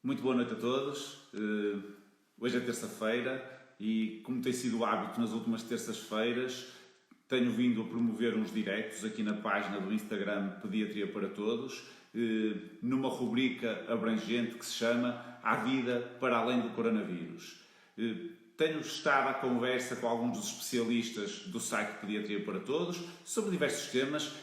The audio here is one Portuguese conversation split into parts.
Muito boa noite a todos. Hoje é terça-feira e, como tem sido o hábito nas últimas terças-feiras, tenho vindo a promover uns directos aqui na página do Instagram Pediatria para Todos, numa rubrica abrangente que se chama A Vida para Além do Coronavírus. Tenho estado à conversa com alguns dos especialistas do site Pediatria para Todos sobre diversos temas,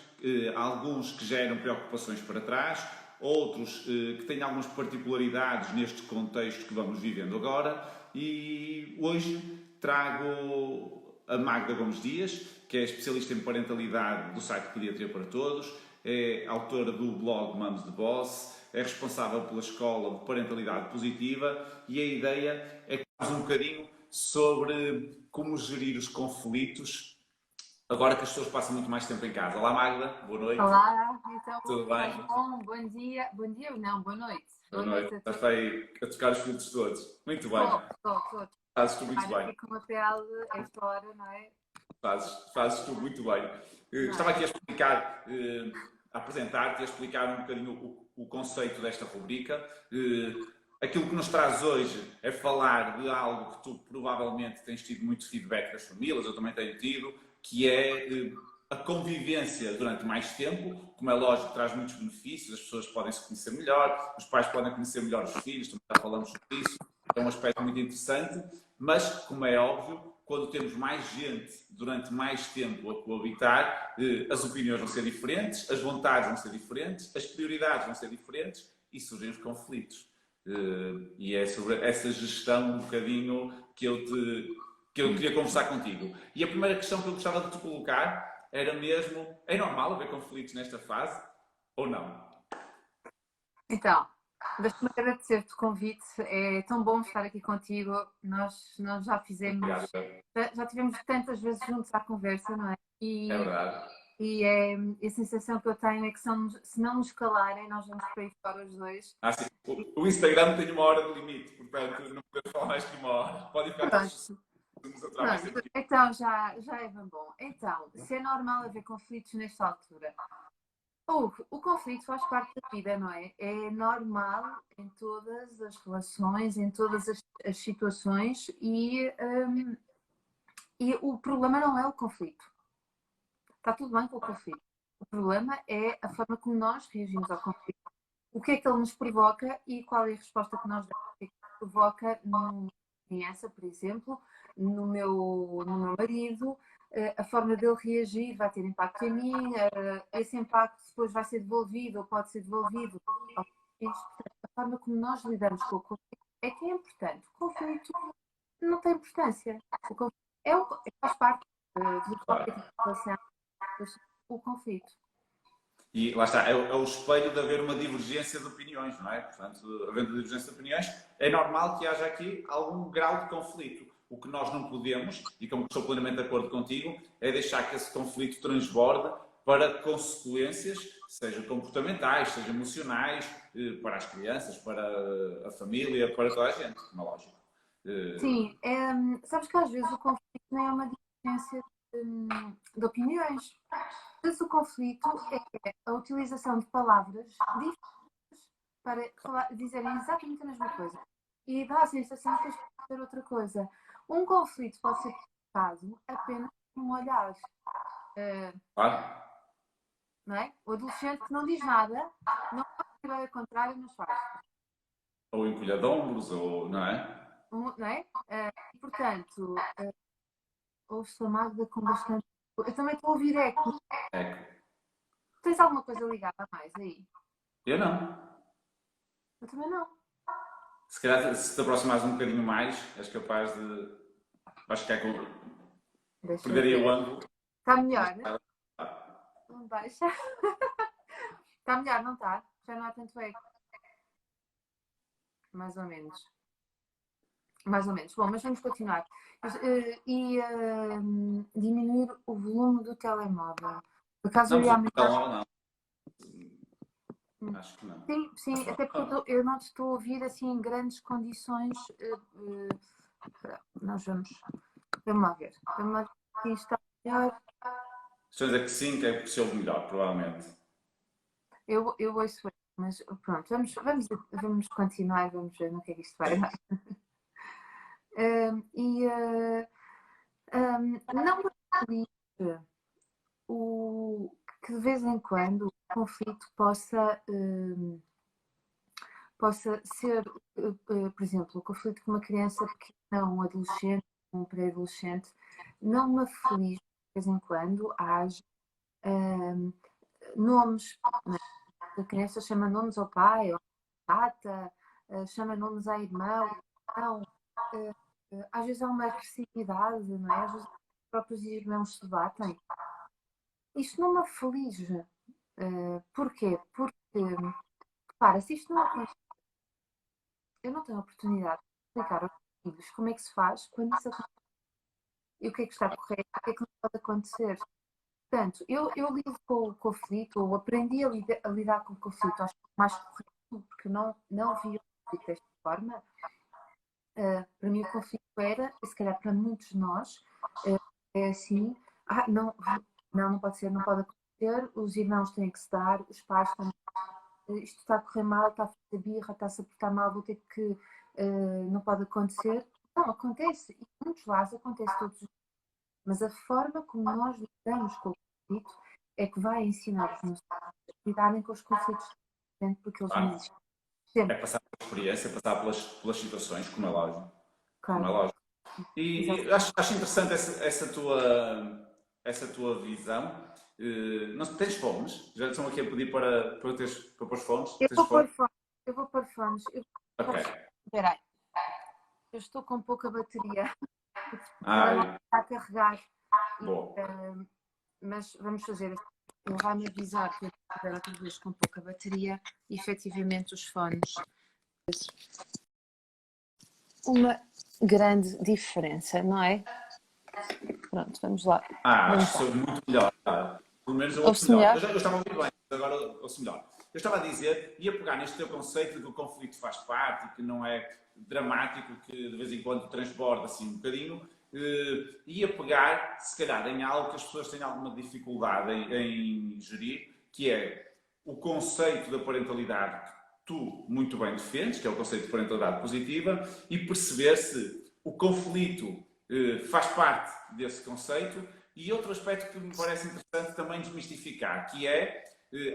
alguns que geram preocupações para trás, outros que têm algumas particularidades neste contexto que vamos vivendo agora, e hoje trago a Magda Gomes Dias, que é especialista em parentalidade do site Pediatria para Todos, é autora do blog Mums de Boss, é responsável pela Escola de Parentalidade Positiva, e a ideia é que falamos um bocadinho sobre como gerir os conflitos agora que as pessoas passam muito mais tempo em casa. Olá Magda, boa noite. Olá, então Tudo estás bem? bom? Bom dia, não, boa noite. Boa Boa noite. noite a Estás todos. para aí a tocar os filtros todos. Muito bem. Estou. Fazes tu muito Estar bem. aqui com a pele a esta hora, não é? Fazes tu muito bem. Não Estava é? aqui a explicar, a apresentar-te e a explicar um bocadinho o conceito desta rubrica. Aquilo que nos traz hoje é falar de algo que tu provavelmente tens tido muito feedback das famílias, eu também tenho tido, que é a convivência durante mais tempo. Como é lógico, traz muitos benefícios, as pessoas podem se conhecer melhor, os pais podem conhecer melhor os filhos, também já falamos sobre isso, é um aspecto muito interessante, mas, como é óbvio, quando temos mais gente durante mais tempo a coabitar, as opiniões vão ser diferentes, as vontades vão ser diferentes, as prioridades vão ser diferentes e surgem os conflitos. E é sobre essa gestão um bocadinho que eu queria conversar contigo. E a primeira questão que eu gostava de te colocar era mesmo, é normal haver conflitos nesta fase ou não? Então, deixa-me agradecer-te o convite. É tão bom estar aqui contigo. Nós já fizemos, Obrigado. já tivemos tantas vezes juntos à conversa, não é? É verdade. E a sensação que eu tenho é que se não nos calarem, nós vamos para aí fora os dois. Sim. O Instagram tem uma hora de limite, portanto não podemos falar mais que uma hora. Podem ficar todos nos aturar mais tempo. Então já é bem bom. Então, se é normal haver conflitos nesta altura. O conflito faz parte da vida, não é? É normal em todas as relações, em todas as situações e o problema não é o conflito. Está tudo bem com o conflito. O problema é a forma como nós reagimos ao conflito. O que é que ele nos provoca e qual é a resposta que nós damos. O que é que provoca numa criança, por exemplo, no meu marido, a forma dele reagir vai ter impacto em mim, esse impacto depois vai ser devolvido ou pode ser devolvido aos filhos. A forma como nós lidamos com o conflito é que é importante. O conflito não tem importância. O conflito faz parte de qualquer tipo de relação, o conflito. E lá está, é o espelho de haver uma divergência de opiniões, não é? Portanto, havendo divergência de opiniões, é normal que haja aqui algum grau de conflito. O que nós não podemos, e como estou plenamente de acordo contigo, é deixar que esse conflito transborde para consequências, sejam comportamentais, sejam emocionais, para as crianças, para a família, para toda a gente, como é lógico. Sim, sabes que às vezes o conflito nem é uma divergência de opiniões. Às vezes o conflito é a utilização de palavras diferentes para dizerem exatamente a mesma coisa. E dá a sensação que as pessoas querem dizer outra coisa. Um conflito pode ser provocado apenas com um olhar. Claro. Não é? O adolescente que não diz nada, não pode ser ao contrário, mas faz. Ou encolha de ombros, ou, não é? Não é? E, portanto, ouço a Magda com bastante. Eu também estou a ouvir eco. É. Tens alguma coisa ligada a mais aí? Eu não. Eu também não. Se calhar, se te aproximares um bocadinho mais, és capaz de. Acho que é com. Deixa eu Perderia ver. o ângulo. Está melhor, né? Não baixa. Está melhor, não está? Já não há tanto eco. Mais ou menos. Mais ou menos. Bom, mas vamos continuar. Diminuir o volume do telemóvel. Por acaso Não, eu mas ia o aumentar. telemóvel não. Acho que não. Sim, sim, até porque eu não te estou a ouvir assim em grandes condições. Nós vamos. Vamos lá ver. Vamos lá ver se está melhor. Estou a dizer que sim, que é possível melhor, provavelmente. Eu ouço Mas pronto, vamos continuar, vamos ver no que é que isto vai dar. Não me aflige que de vez em quando o conflito possa ser, por exemplo, o conflito com uma criança pequena, um adolescente, um pré-adolescente, não me aflige de vez em quando haja nomes, né? A criança chama nomes ao pai, ao tata, chama nomes à irmã, ao irmão. Às vezes há uma agressividade, não é? Às vezes os próprios irmãos se batem. Isto não me aflige. Porquê? Porque, repara, se isto não acontece, eu não tenho oportunidade de explicar aos filhos como é que se faz quando isso acontece e o que é que está correto, o que é que não pode acontecer. Portanto, eu lido com o conflito, ou aprendi a lidar com o conflito, acho que é mais correto, porque não vi o conflito desta forma. Para mim, o conflito era, e se calhar para muitos de nós, é assim: não pode ser, não pode acontecer, os irmãos têm que se dar, os pais estão. Isto está a correr mal, está a fazer birra, está-se a portar mal, vou ter que. Não pode acontecer. Não, acontece, e em muitos lados acontece todos os dias. Mas a forma como nós lidamos com o conflito é que vai ensinar os nossos filhos a lidarem com os conflitos, porque eles vão existir É sempre. passar pela experiência, passar pelas situações, como é lógico. Como é Claro. lógico. E acho interessante essa tua visão. Não tens fones? Já estão aqui a pedir para pôr fones? Eu Tens vou fones? pôr fones. Eu vou pôr fones. Ok. Espera aí. Eu estou com pouca bateria. O telemóvel Ai, está a carregar. bom. Mas vamos fazer assim. Ele vai-me avisar que eu estiver outra vez com pouca bateria e efetivamente os fones. Uma grande diferença, não é? Pronto, vamos lá. Acho que sou muito melhor. Pelo menos eu ouço Ouve-se melhor. melhor? Eu estava a ouvir bem, mas agora ouço melhor. Eu estava a dizer, ia pegar neste teu conceito de que o conflito faz parte e que não é dramático, que de vez em quando transborda assim um bocadinho, ia pegar, se calhar, em algo que as pessoas têm alguma dificuldade em gerir, que é o conceito da parentalidade que tu muito bem defendes, que é o conceito de parentalidade positiva, e perceber se o conflito faz parte desse conceito. E outro aspecto que me parece interessante também desmistificar, que é,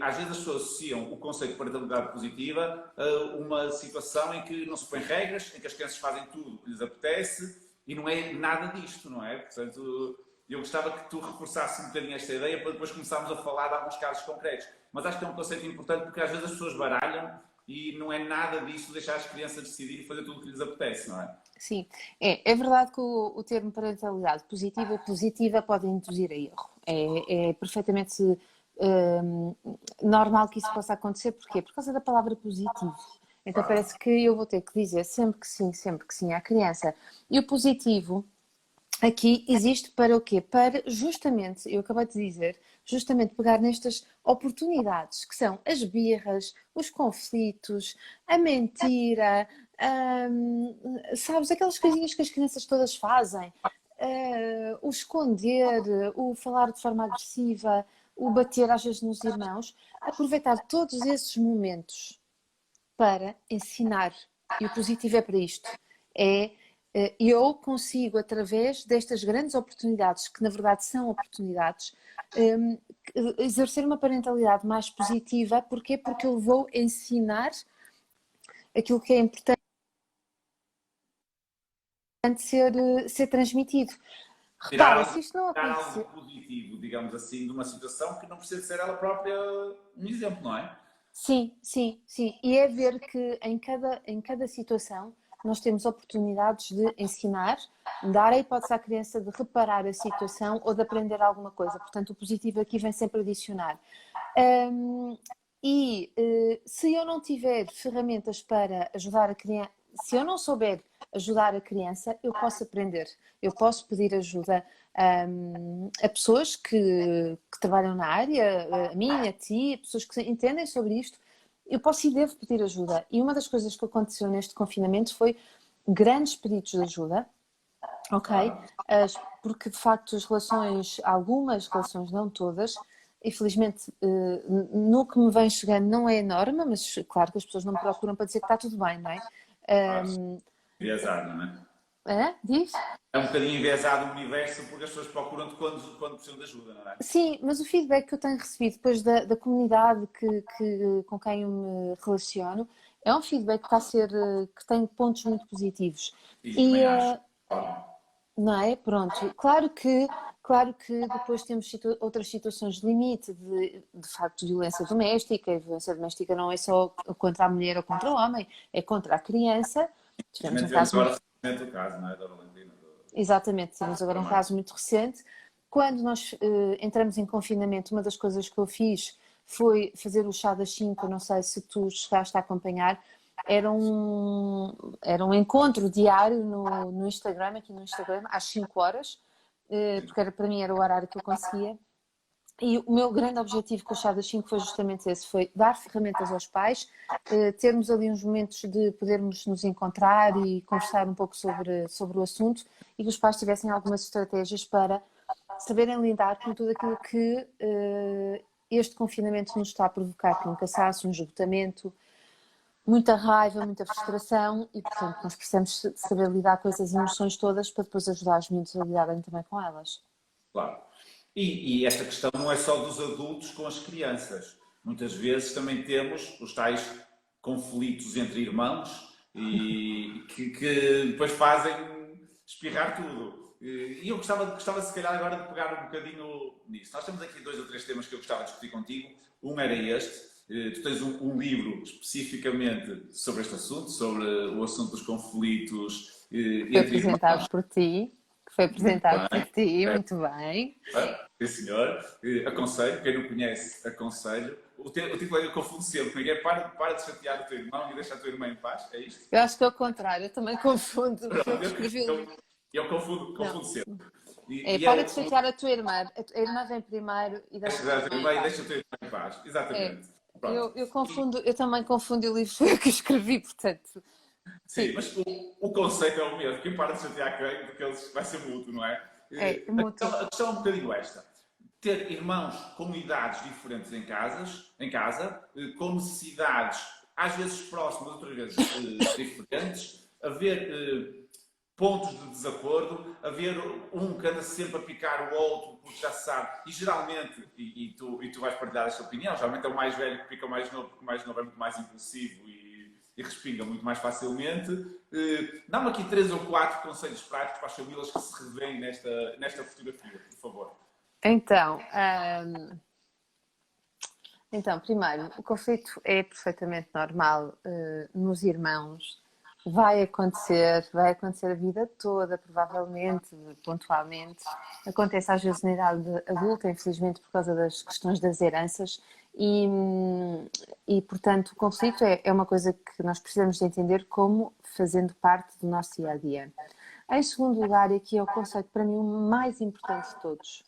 às vezes as pessoas associam o conceito de parentalidade positiva a uma situação em que não se põe regras, em que as crianças fazem tudo o que lhes apetece, e não é nada disto, não é? Portanto, eu gostava que tu reforçasses um bocadinho esta ideia para depois começarmos a falar de alguns casos concretos. Mas acho que é um conceito importante porque às vezes as pessoas baralham e não é nada disso deixar as crianças decidir e fazer tudo o que lhes apetece, não é? Sim, é verdade que o termo parentalidade positiva ou positiva pode induzir a erro. É perfeitamente normal que isso possa acontecer. Porquê? Por causa da palavra positivo. Então parece que eu vou ter que dizer sempre que sim à criança. E o positivo aqui existe para o quê? Para justamente, eu acabei de dizer, justamente pegar nestas oportunidades que são as birras, os conflitos, a mentira, sabes, aquelas coisinhas que as crianças todas fazem, o esconder, o falar de forma agressiva, o bater às vezes nos irmãos, aproveitar todos esses momentos para ensinar. E o positivo é para isto. Eu consigo, através destas grandes oportunidades, que na verdade são oportunidades, exercer uma parentalidade mais positiva. Porquê? Porque eu vou ensinar aquilo que é importante ser transmitido. Repara, se isto não Dar acontecer... algo positivo, digamos assim, de uma situação que não precisa ser ela própria um exemplo, não é? Sim, sim, sim. E é ver que em cada situação nós temos oportunidades de ensinar, dar a hipótese à criança de reparar a situação ou de aprender alguma coisa. Portanto, o positivo aqui vem sempre adicionar. Se eu não tiver ferramentas para ajudar a criança, se eu não souber ajudar a criança, eu posso aprender. Eu posso pedir ajuda a pessoas que trabalham na área, a mim, a ti, a pessoas que entendem sobre isto. Eu posso e devo pedir ajuda. E uma das coisas que aconteceu neste confinamento foi grandes pedidos de ajuda, ok? Porque de facto algumas relações, não todas, infelizmente, no que me vem chegando não é enorme, mas claro que as pessoas não me procuram para dizer que está tudo bem, não é? Enviesado, não é? Diz? É um bocadinho enviesado o universo porque as pessoas procuram-te quando precisam de ajuda, não é? Sim, mas o feedback que eu tenho recebido depois da comunidade com quem eu me relaciono é um feedback que está a ser, que tem pontos muito positivos. E E, também acho. não é? Pronto. Claro que depois temos outras situações de limite, de facto, violência doméstica. E violência doméstica não é só contra a mulher ou contra o homem, é contra a criança. Tivemos um Tivemos caso agora recentemente o caso, não é? Da Valentina. Exatamente, temos agora um caso muito recente. Quando nós entramos em confinamento, uma das coisas que eu fiz foi fazer o chá das 5, não sei se tu chegaste a acompanhar, era um encontro diário no Instagram, aqui no Instagram, às 5 horas, porque para mim era o horário que eu conseguia. E o meu grande objetivo com o Chá das 5 foi justamente esse, foi dar ferramentas aos pais, termos ali uns momentos de podermos nos encontrar e conversar um pouco sobre o assunto e que os pais tivessem algumas estratégias para saberem lidar com tudo aquilo que este confinamento nos está a provocar, que é um cansaço, um esgotamento, muita raiva, muita frustração e, portanto, nós precisamos saber lidar com essas emoções todas para depois ajudar os miúdos a lidarem também com elas. Claro. E esta questão não é só dos adultos com as crianças. Muitas vezes também temos os tais conflitos entre irmãos e que depois fazem espirrar tudo. E eu gostava se calhar agora de pegar um bocadinho nisso. Nós temos aqui 2 ou 3 temas que eu gostava de discutir contigo. Um era este. Tu tens um livro especificamente sobre este assunto, sobre o assunto dos conflitos Foi apresentado irmãos. por ti. Foi apresentado por ti, É. muito bem. Sim, senhor. Aconselho, quem não conhece, aconselho. O título eu confundo sempre. Ninguém para de chatear o teu irmão e deixa a tua irmã em paz. É isto? Eu acho que é o contrário, eu também confundo. Eu escrevi o livro. Eu confundo sempre. Para de chatear a tua irmã. A irmã vem primeiro e deixa Deixa a tua a irmã irmã em e paz. deixa a tua irmã em paz. Exatamente. Eu também confundo o livro que escrevi, portanto. Sim, mas o conceito é o mesmo. Quem para de chatear quem, porque eles vai ser mútuo, não é? É mútuo. A questão é um bocadinho esta. Ter irmãos com idades diferentes em casa, com necessidades às vezes próximas, outras vezes diferentes, haver pontos de desacordo, haver um que anda sempre a picar o outro porque já se sabe, e geralmente, e tu vais partilhar esta opinião, geralmente é o mais velho que pica o mais novo, porque o mais novo é muito mais impulsivo e respinga muito mais facilmente. Dá-me aqui 3 ou 4 conselhos práticos para as famílias que se revêem nesta fotografia, por favor. Então, primeiro, o conflito é perfeitamente normal nos irmãos. Vai acontecer a vida toda, provavelmente, pontualmente. Acontece às vezes na idade adulta, infelizmente, por causa das questões das heranças. E portanto, o conflito é uma coisa que nós precisamos de entender como fazendo parte do nosso dia a dia. Em segundo lugar, e aqui é o conceito para mim o mais importante de todos.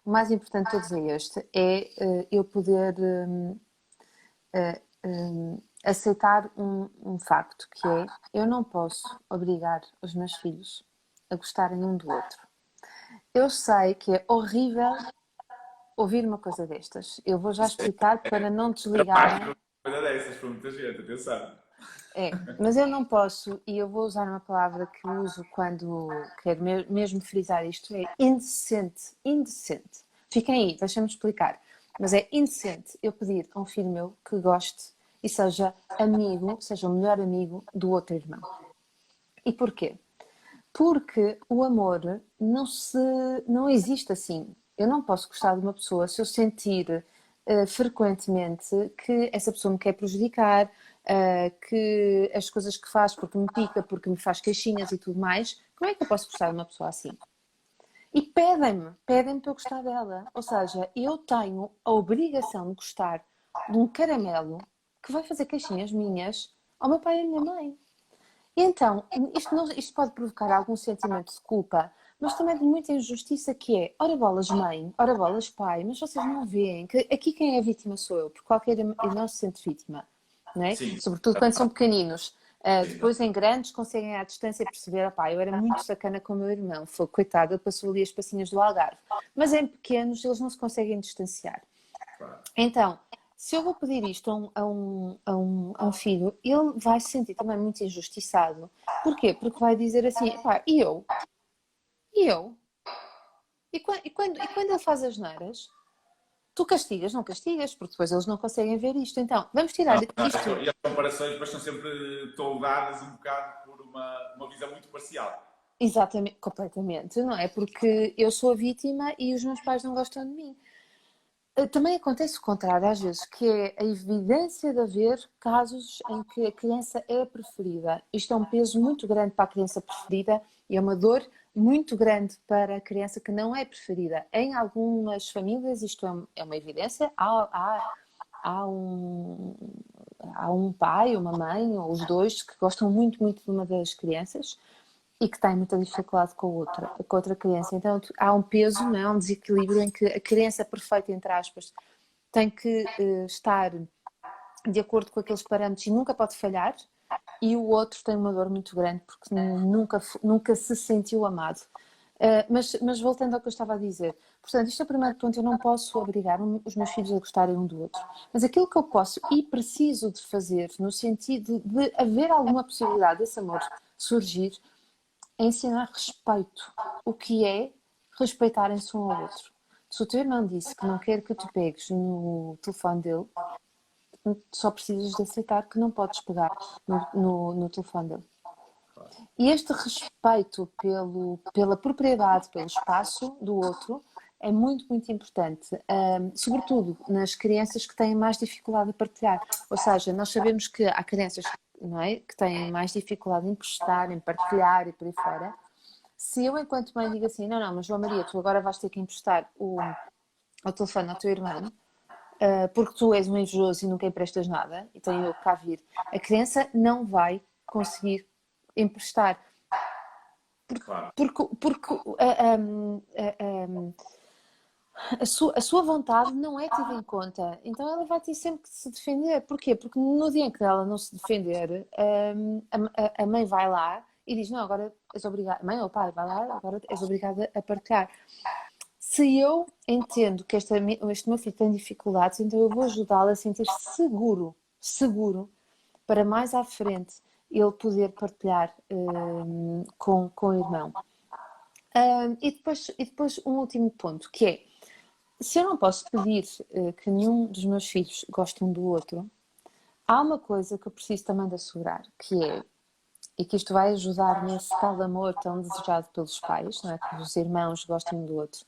O mais importante de todos é este, é eu poder aceitar um facto, que é, eu não posso obrigar os meus filhos a gostarem um do outro. Eu sei que é horrível ouvir uma coisa destas. Eu vou já explicar para não desligarem. Coisa dessas para muita gente, atenção. Mas eu não posso, e eu vou usar uma palavra que uso quando quero mesmo frisar isto, é indecente. Indecente. Fiquem aí, deixem-me explicar. Mas é indecente eu pedir a um filho meu que goste e seja amigo, seja o melhor amigo do outro irmão. E porquê? Porque o amor não existe assim. Eu não posso gostar de uma pessoa se eu sentir frequentemente que essa pessoa me quer prejudicar, que as coisas que faz porque me pica, porque me faz queixinhas e tudo mais. Como é que eu posso gostar de uma pessoa assim? E pedem-me para eu gostar dela. Ou seja, eu tenho a obrigação de gostar de um caramelo que vai fazer queixinhas minhas ao meu pai e à minha mãe. E então, isto pode provocar algum sentimento de culpa, mas também de muita injustiça, que é, ora bolas mãe, ora bolas pai, mas vocês não veem que aqui quem é a vítima sou eu, porque qualquer irmão se sente vítima, não é? Sim. Sobretudo quando são pequeninos. Depois, em grandes, conseguem à distância perceber, opá, eu era muito sacana com o meu irmão, foi coitado, ele passou ali as passinhas do Algarve. Mas em pequenos, eles não se conseguem distanciar. Claro. Então, se eu vou pedir isto a um filho, ele vai se sentir também muito injustiçado. Porquê? Porque vai dizer assim, epá, e eu? E eu? E quando ele faz as neiras, tu castigas, não castigas, porque depois eles não conseguem ver isto. Então, vamos tirar Não, isto. e as comparações depois são sempre toldadas um bocado por uma visão muito parcial. Exatamente, completamente, não é? Porque eu sou a vítima e os meus pais não gostam de mim. Também acontece o contrário, às vezes, que é a evidência de haver casos em que a criança é preferida. Isto é um peso muito grande para a criança preferida e é uma dor muito grande para a criança que não é preferida. Em algumas famílias isto é uma evidência. Há um pai, uma mãe, ou os dois, que gostam muito, muito de uma das crianças e que têm muita dificuldade com a outra criança. Então há um peso, não é? Um desequilíbrio em que a criança perfeita, entre aspas, tem que estar de acordo com aqueles parâmetros e nunca pode falhar, e o outro tem uma dor muito grande porque nunca se sentiu amado. Mas voltando ao que eu estava a dizer, portanto, isto é o primeiro ponto, eu não posso obrigar os meus filhos a gostarem um do outro, mas aquilo que eu posso e preciso de fazer, no sentido de haver alguma possibilidade desse amor surgir, é ensinar respeito. O que é respeitarem-se um ao outro. Se o teu irmão disse que não quer que tu pegues no telefone dele, só precisas de aceitar que não podes pegar no telefone dele. E este respeito pela propriedade, pelo espaço do outro, é muito, muito importante. Sobretudo nas crianças que têm mais dificuldade a partilhar. Ou seja, nós sabemos que há crianças, não é, que têm mais dificuldade em emprestar, em partilhar e por aí fora. Se eu, enquanto mãe, digo assim, não, mas João Maria, tu agora vais ter que emprestar o telefone ao teu irmão, porque tu és um invejoso e nunca emprestas nada, e tenho eu que cá vir, a criança não vai conseguir emprestar. Porque a sua vontade não é tida em conta. Então ela vai ter sempre que se defender. Porquê? Porque no dia em que ela não se defender, a mãe vai lá e diz, não, agora és obrigada, mãe ou pai, vai lá, agora és obrigada a partilhar. Se eu entendo que este meu filho tem dificuldades, então eu vou ajudá-lo a sentir-se seguro, para mais à frente ele poder partilhar com o irmão. E depois um último ponto, que é, se eu não posso pedir que nenhum dos meus filhos goste um do outro, há uma coisa que eu preciso também de assegurar, que é, e que isto vai ajudar nesse tal amor tão desejado pelos pais, não é? Que os irmãos gostem um do outro.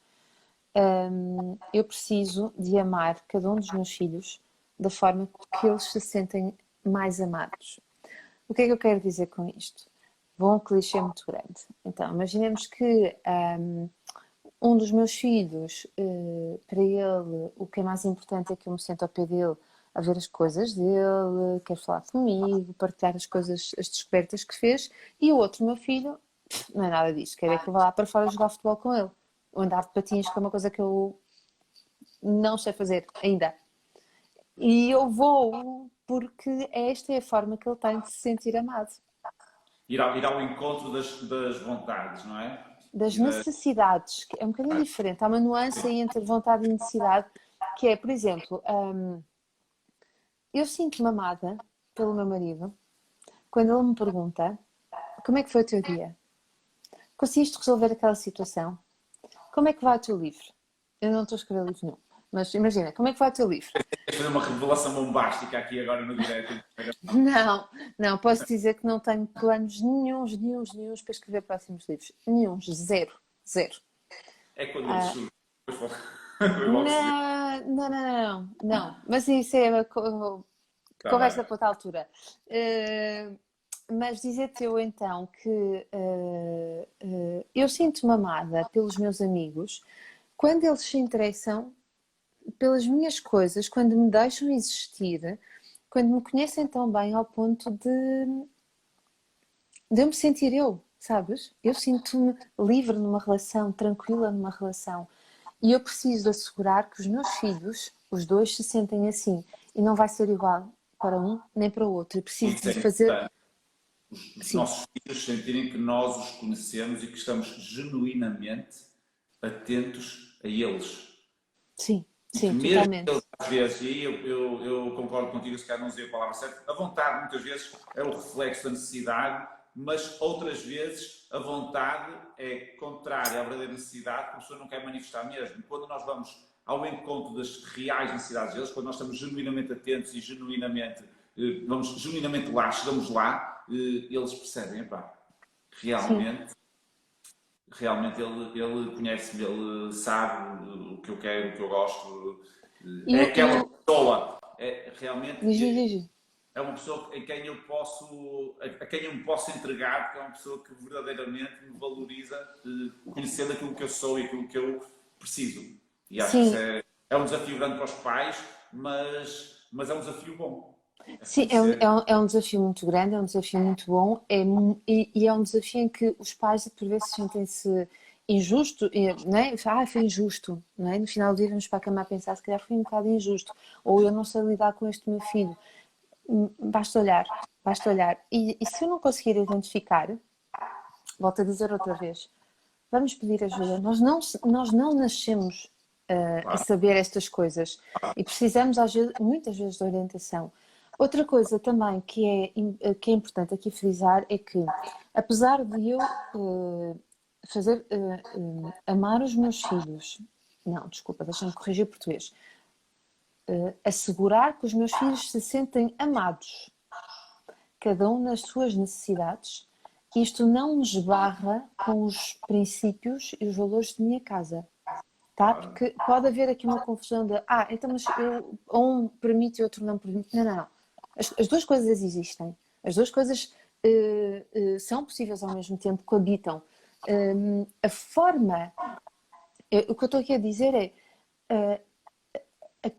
Eu preciso de amar cada um dos meus filhos da forma que eles se sentem mais amados. O que é que eu quero dizer com isto? Vou a um clichê muito grande. Então, imaginemos que um dos meus filhos, para ele, o que é mais importante é que eu me sente ao pé dele a ver as coisas dele, quer falar comigo, partilhar as coisas, as descobertas que fez, e o outro, meu filho, não é nada disso, quer é que eu vá lá para fora jogar futebol com ele, ou andar de patins, que é uma coisa que eu não sei fazer ainda. E eu vou porque esta é a forma que ele tem de se sentir amado. Ir ao encontro das vontades, não é? Das necessidades, que é um bocadinho diferente. Há uma nuance aí entre vontade e necessidade, que é, por exemplo, eu sinto-me amada pelo meu marido quando ele me pergunta como é que foi o teu dia? Conseguiste resolver aquela situação? Como é que vai o teu livro? Eu não estou a escrever livro nenhum, mas imagina, como é que vai o teu livro? Queres fazer uma revelação bombástica aqui agora no direto? Não, posso dizer que não tenho planos nenhuns para escrever próximos livros. Nenhuns, zero. É quando eles surgem. Não. Mas isso é conversa Tá para outra altura. Mas dizer-te eu então que eu sinto-me amada pelos meus amigos quando eles se interessam pelas minhas coisas, quando me deixam existir, quando me conhecem tão bem ao ponto de eu me sentir eu, sabes? Eu sinto-me livre numa relação, tranquila numa relação. E eu preciso de assegurar que os meus filhos, os dois, se sentem assim. E não vai ser igual para um nem para o outro. Eu preciso de fazer os Sim, nossos filhos sentirem que nós os conhecemos e que estamos genuinamente atentos a eles. sim, E que sim, mesmo totalmente. eles, às vezes, e aí eu concordo contigo, se calhar não usei a palavra certa, a vontade muitas vezes é o reflexo da necessidade, mas outras vezes a vontade é contrária à verdadeira necessidade, porque a pessoa não quer manifestar mesmo. Quando nós vamos ao encontro das reais necessidades deles, quando nós estamos genuinamente atentos e genuinamente, vamos genuinamente lá, chegamos lá, eles percebem, epá, Sim. realmente ele conhece-me, ele sabe o que eu quero, o que eu gosto. E É o... aquela pessoa, realmente Diz, diz, diz. é uma pessoa em quem eu posso, a quem eu me posso entregar, porque é uma pessoa que verdadeiramente me valoriza, conhecendo aquilo que eu sou e aquilo que eu preciso. E acho que isso Sim, é um desafio grande para os pais, mas é um desafio bom. É sim, conhecer. é um desafio muito grande, é um desafio muito bom, e é um desafio em que os pais, por vezes, sentem-se injusto, não é? Ah, foi injusto, não é? No final do dia vamos para a cama a pensar, se calhar foi um bocado injusto, ou eu não sei lidar com este meu filho. Basta olhar, basta olhar. E se eu não conseguir identificar, volto a dizer outra vez, vamos pedir ajuda. Nós não nascemos a Claro, saber estas coisas e precisamos, muitas vezes, de orientação. Outra coisa também que é importante aqui frisar é que, apesar de eu amar os meus filhos, não, desculpa, deixa-me corrigir o português, assegurar que os meus filhos se sentem amados, cada um nas suas necessidades, isto não me esbarra com os princípios e os valores de minha casa. Tá? claro. Porque pode haver aqui uma confusão de então, mas um permite e outro não permite. Não, não, não. As duas coisas existem. As duas coisas são possíveis ao mesmo tempo, coabitam. A forma, o que eu estou aqui a dizer é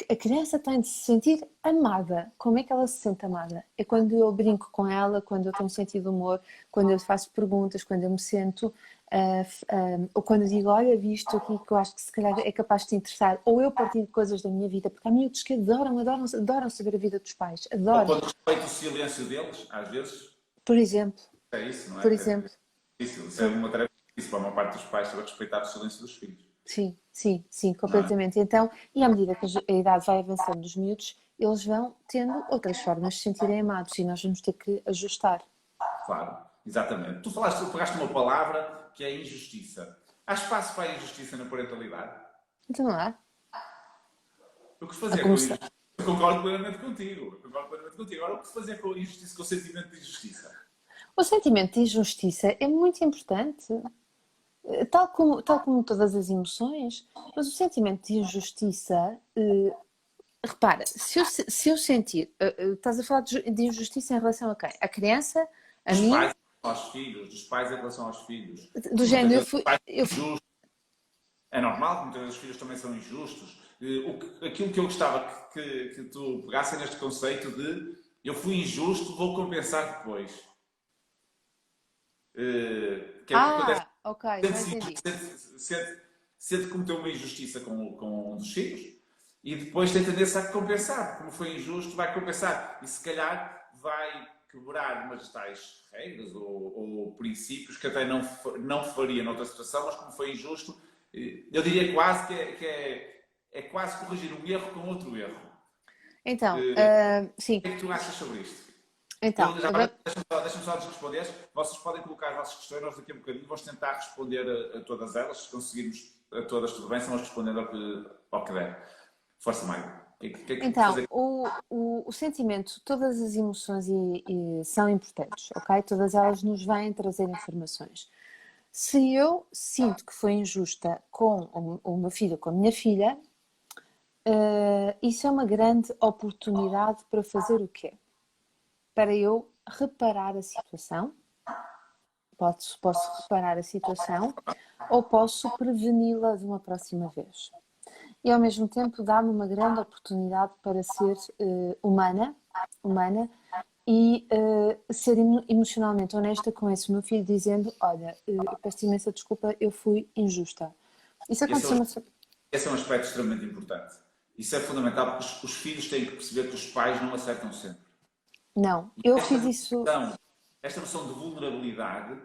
a criança tem de se sentir amada. Como é que ela se sente amada? É quando eu brinco com ela, quando eu tenho sentido de humor, quando eu faço perguntas, quando eu me sento, ou quando eu digo, olha, vi isto aqui que eu acho que se calhar é capaz de te interessar, ou eu partilho coisas da minha vida, porque há miúdos que adoram saber a vida dos pais, Ou adoram. quando respeito o silêncio deles, às vezes, Por exemplo, é isso, não é? por Que é exemplo, difícil. Isso é sim. uma tarefa difícil para a maior parte dos pais, saber respeitar o silêncio dos filhos. Sim, sim, sim, Não é? completamente. Então, e à medida que a idade vai avançando dos miúdos, eles vão tendo outras formas de se sentirem amados e nós vamos ter que ajustar. Claro, exatamente. Tu pegaste uma palavra que é injustiça. Há espaço para a injustiça na parentalidade? Então lá, O que se a fazer com a começar. injustiça? Eu concordo plenamente contigo. Eu concordo plenamente contigo. Agora, o que se fazer com a injustiça, com o sentimento de injustiça? O sentimento de injustiça é muito importante, tal como todas as emoções, mas o sentimento de injustiça, repara, se eu sentir, estás a falar de injustiça em relação a quem? A criança, a Dos mim, pais em relação aos filhos, dos pais em relação aos filhos. do Muitas género, vezes os pais são injustos. É normal que muitas vezes os filhos também são injustos. Aquilo que eu gostava que tu pegasse neste conceito de eu fui injusto, vou compensar depois. Que é o que acontece. Ok, já Sente-se entendi. injusto, sente que cometeu uma injustiça com um dos filhos e depois tem tendência a compensar. Como foi injusto, vai compensar. E se calhar vai quebrar umas tais regras ou princípios que até não faria noutra situação, mas como foi injusto, eu diria quase que é quase corrigir um erro com outro erro. Então, O sim, que é que tu achas sobre isto? então, Deixa-me só responder. Vocês podem colocar as vossas questões, nós daqui a um bocadinho vamos tentar responder a todas elas. Se conseguirmos a todas, tudo bem, se vamos respondendo ao que der. Força, Mário. O que é que então, fazer? o sentimento, todas as emoções são importantes, ok? Todas elas nos vêm trazer informações. Se eu sinto que foi injusta com o meu filho ou com a minha filha, isso é uma grande oportunidade para fazer o quê? Para eu reparar a situação, posso reparar a situação ou posso preveni-la de uma próxima vez. E ao mesmo tempo dá-me uma grande oportunidade para ser humana e ser emocionalmente honesta com esse meu filho, dizendo: olha, peço imensa desculpa, eu fui injusta. Isso Esse é, aconteceu um, uma... esse é um aspecto extremamente importante. Isso é fundamental porque os filhos têm que perceber que os pais não acertam sempre. Não, E eu esta fiz isso. percepção esta noção de vulnerabilidade,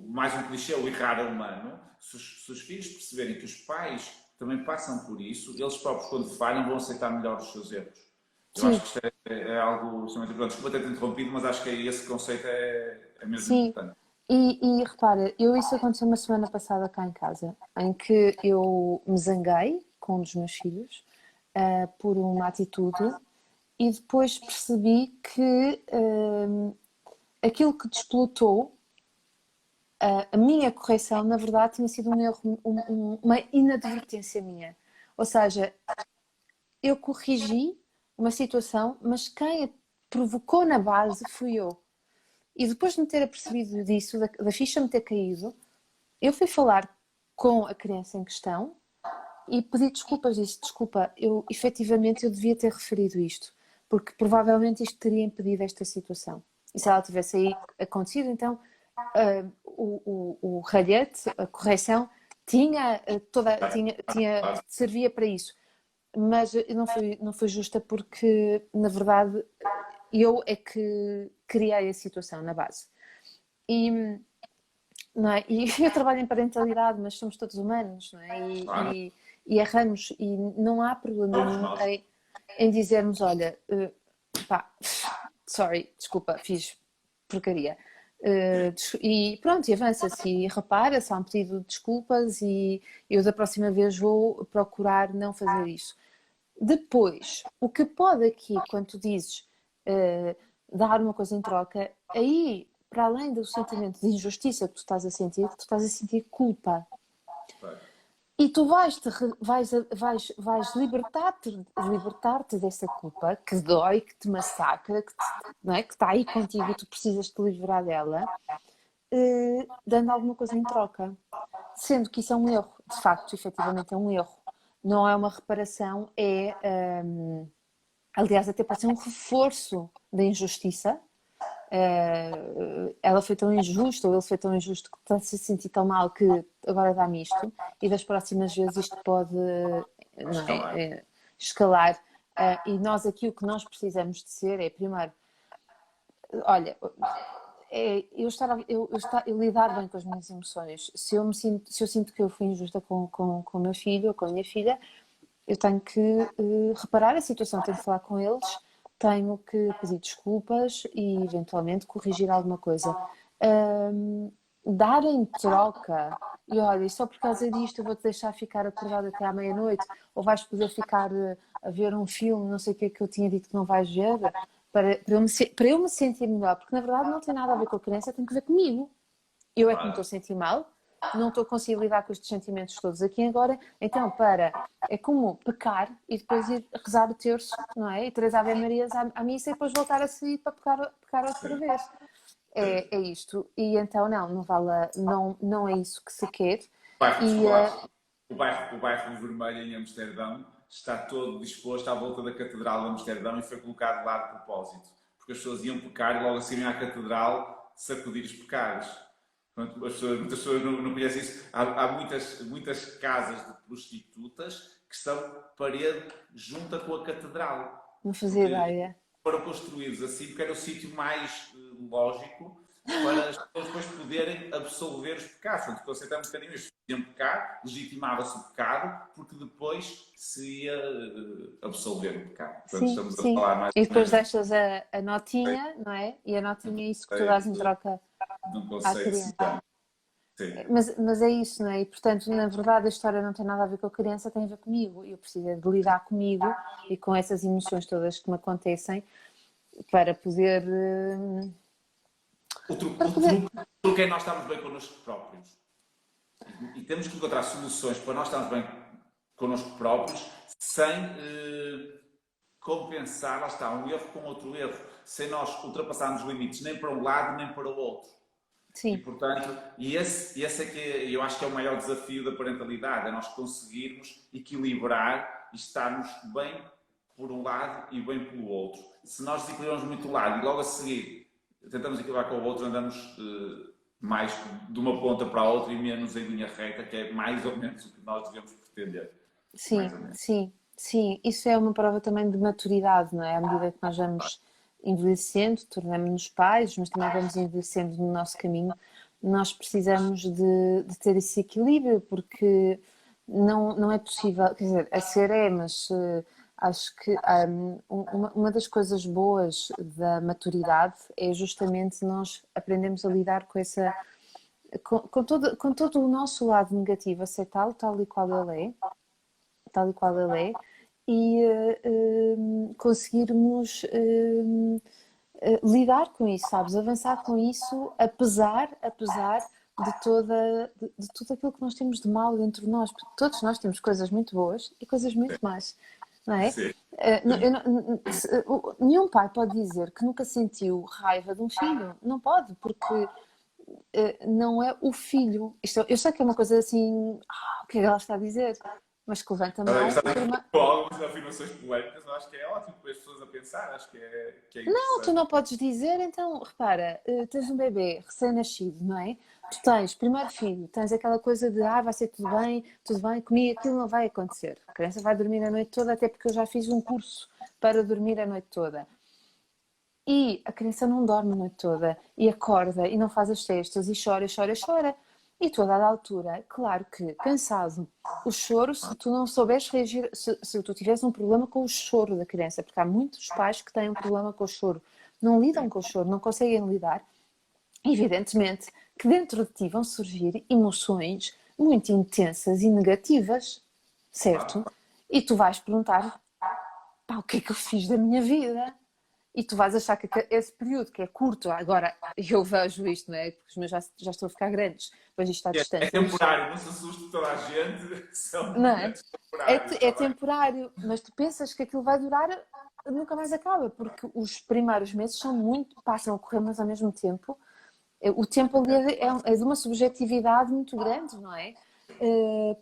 mais um clichê, o errar é humano, se os filhos perceberem que os pais também passam por isso, eles próprios, quando falham, vão aceitar melhor os seus erros. Eu Sim, acho que isto é algo extremamente importante. Desculpa ter-te interrompido, mas acho que esse conceito é mesmo sim. importante. E repara, isso aconteceu uma semana passada cá em casa, em que eu me zanguei com um dos meus filhos por uma atitude e depois percebi que aquilo que desplotou a minha correção, na verdade, tinha sido um erro, uma inadvertência minha. Ou seja, eu corrigi uma situação, mas quem a provocou na base fui eu. E depois de me ter apercebido disso, da ficha me ter caído, eu fui falar com a criança em questão e pedi desculpas. Disse, desculpa, efetivamente eu devia ter referido isto, porque provavelmente isto teria impedido esta situação. E se ela tivesse aí acontecido, então o ralhete, a correção, servia para isso. Mas não foi justa porque, na verdade, eu é que criei a situação na base. Não é? E eu trabalho em parentalidade, mas somos todos humanos, não é? E erramos, e não há problema nenhum em dizermos, olha, pá, sorry, desculpa, fiz porcaria. E pronto, e avança-se e repara-se, há um pedido de desculpas e eu da próxima vez vou procurar não fazer isso. Depois, o que pode aqui, quando tu dizes dar uma coisa em troca, aí, para além do sentimento de injustiça que tu estás a sentir culpa. E tu vais libertar-te dessa culpa que dói, que te massacra, não é? Que está aí contigo e tu precisas te livrar dela, dando alguma coisa em troca. Sendo que isso é um erro, de facto, efetivamente é um erro. Não é uma reparação, aliás, até pode ser um reforço da injustiça. Ela foi tão injusta ou ele foi tão injusto que está-se a sentir tão mal que agora dá-me isto e das próximas vezes isto pode escalar. E nós aqui o que nós precisamos de ser é, primeiro, olha, eu lidar bem com as minhas emoções. Se eu sinto que eu fui injusta com o meu filho ou com a minha filha, eu tenho que reparar a situação, tenho que falar com eles, tenho que pedir desculpas e eventualmente corrigir alguma coisa. Dar em troca, e olha, só por causa disto eu vou-te deixar ficar acordado até à meia-noite, ou vais poder ficar a ver um filme, não sei o que eu tinha dito que não vais ver, para eu me sentir melhor, porque na verdade não tem nada a ver com a criança, tem que ver comigo. Eu é que me estou a sentir mal, não estou a conseguir lidar com estes sentimentos todos aqui agora, então é como pecar e depois ir rezar o terço, não é? E 3 Ave-Marias à missa e depois voltar a sair para pecar outra vez. É isto. E então não é isso que se quer. O bairro Vermelho em Amsterdão está todo disposto à volta da Catedral de Amsterdão e foi colocado lá de propósito, porque as pessoas iam pecar e logo a seguirem à Catedral sacudir os pecados. Muitas pessoas não conhecem isso. Há muitas casas de prostitutas que estão parede junta com a catedral. Não fazia ideia. Foram construídos assim porque era o sítio mais lógico para as pessoas depois poderem absolver os pecados. Portanto, o conceito é um bocadinho isto. Iam pecar, legitimava-se o pecado, porque depois se ia absolver o pecado. Portanto, estamos a falar mais. E depois deixas a notinha, não é? E a notinha é isso que tu dás em troca à criança. Mas é isso, não é? E portanto, na verdade, a história não tem nada a ver com a criança, tem a ver comigo. Eu preciso de lidar comigo e com essas emoções todas que me acontecem para poder. O truque é nós estarmos bem connosco próprios. E temos que encontrar soluções para nós estarmos bem connosco próprios sem compensar, lá está, um erro com outro erro, sem nós ultrapassarmos limites nem para um lado nem para o outro. Sim. E portanto, esse é que eu acho que é o maior desafio da parentalidade, é nós conseguirmos equilibrar e estarmos bem por um lado e bem pelo outro. Se nós desequilibramos muito o lado e logo a seguir tentamos equilibrar com o outro, andamos mais de uma ponta para a outra e menos em linha reta, que é mais ou menos o que nós devemos pretender. Sim. Isso é uma prova também de maturidade, não é? À medida que nós vamos envelhecendo, tornamos-nos pais, mas também vamos envelhecendo no nosso caminho. Nós precisamos de ter esse equilíbrio, porque não é possível, quer dizer, a ser mas acho que uma das coisas boas da maturidade é justamente nós aprendemos a lidar com essa, com todo o nosso lado negativo, aceitá-lo tal e qual ele é, tal e qual ele é, e conseguirmos lidar com isso, sabes? Avançar com isso, apesar de tudo aquilo que nós temos de mal dentro de nós, porque todos nós temos coisas muito boas e coisas muito más, não é? Sim. Nenhum pai pode dizer que nunca sentiu raiva de um filho, não pode, porque não é o filho. Eu sei que é uma coisa assim, o que é que ela está a dizer? Mas que levanta mais. Com algumas afirmações polémicas, eu acho que é ótimo para as pessoas a pensar, acho que é Não, tu não podes dizer, então, repara, tens um bebê recém-nascido, não é? Tu tens primeiro filho, tens aquela coisa de vai ser tudo bem, comigo aquilo não vai acontecer. A criança vai dormir a noite toda, até porque eu já fiz um curso para dormir a noite toda. E a criança não dorme a noite toda, e acorda, e não faz as cestas, e chora, chora, chora. E tu, a dada altura, claro que, cansado, o choro, se tu não souberes reagir, se tu tiveres um problema com o choro da criança, porque há muitos pais que têm um problema com o choro, não lidam com o choro, não conseguem lidar, evidentemente que dentro de ti vão surgir emoções muito intensas e negativas, certo? E tu vais perguntar, pá, o que é que eu fiz da minha vida? E tu vais achar que esse período que é curto, agora eu vejo isto, não é? Porque os meus já estou a ficar grandes, vejo isto à distância. É temporário, não se assuste toda a gente, são não é? temporários. É temporário, mas tu pensas que aquilo vai durar, nunca mais acaba, porque os primeiros meses passam a correr, mas ao mesmo tempo, o tempo ali é de uma subjetividade muito grande, não é?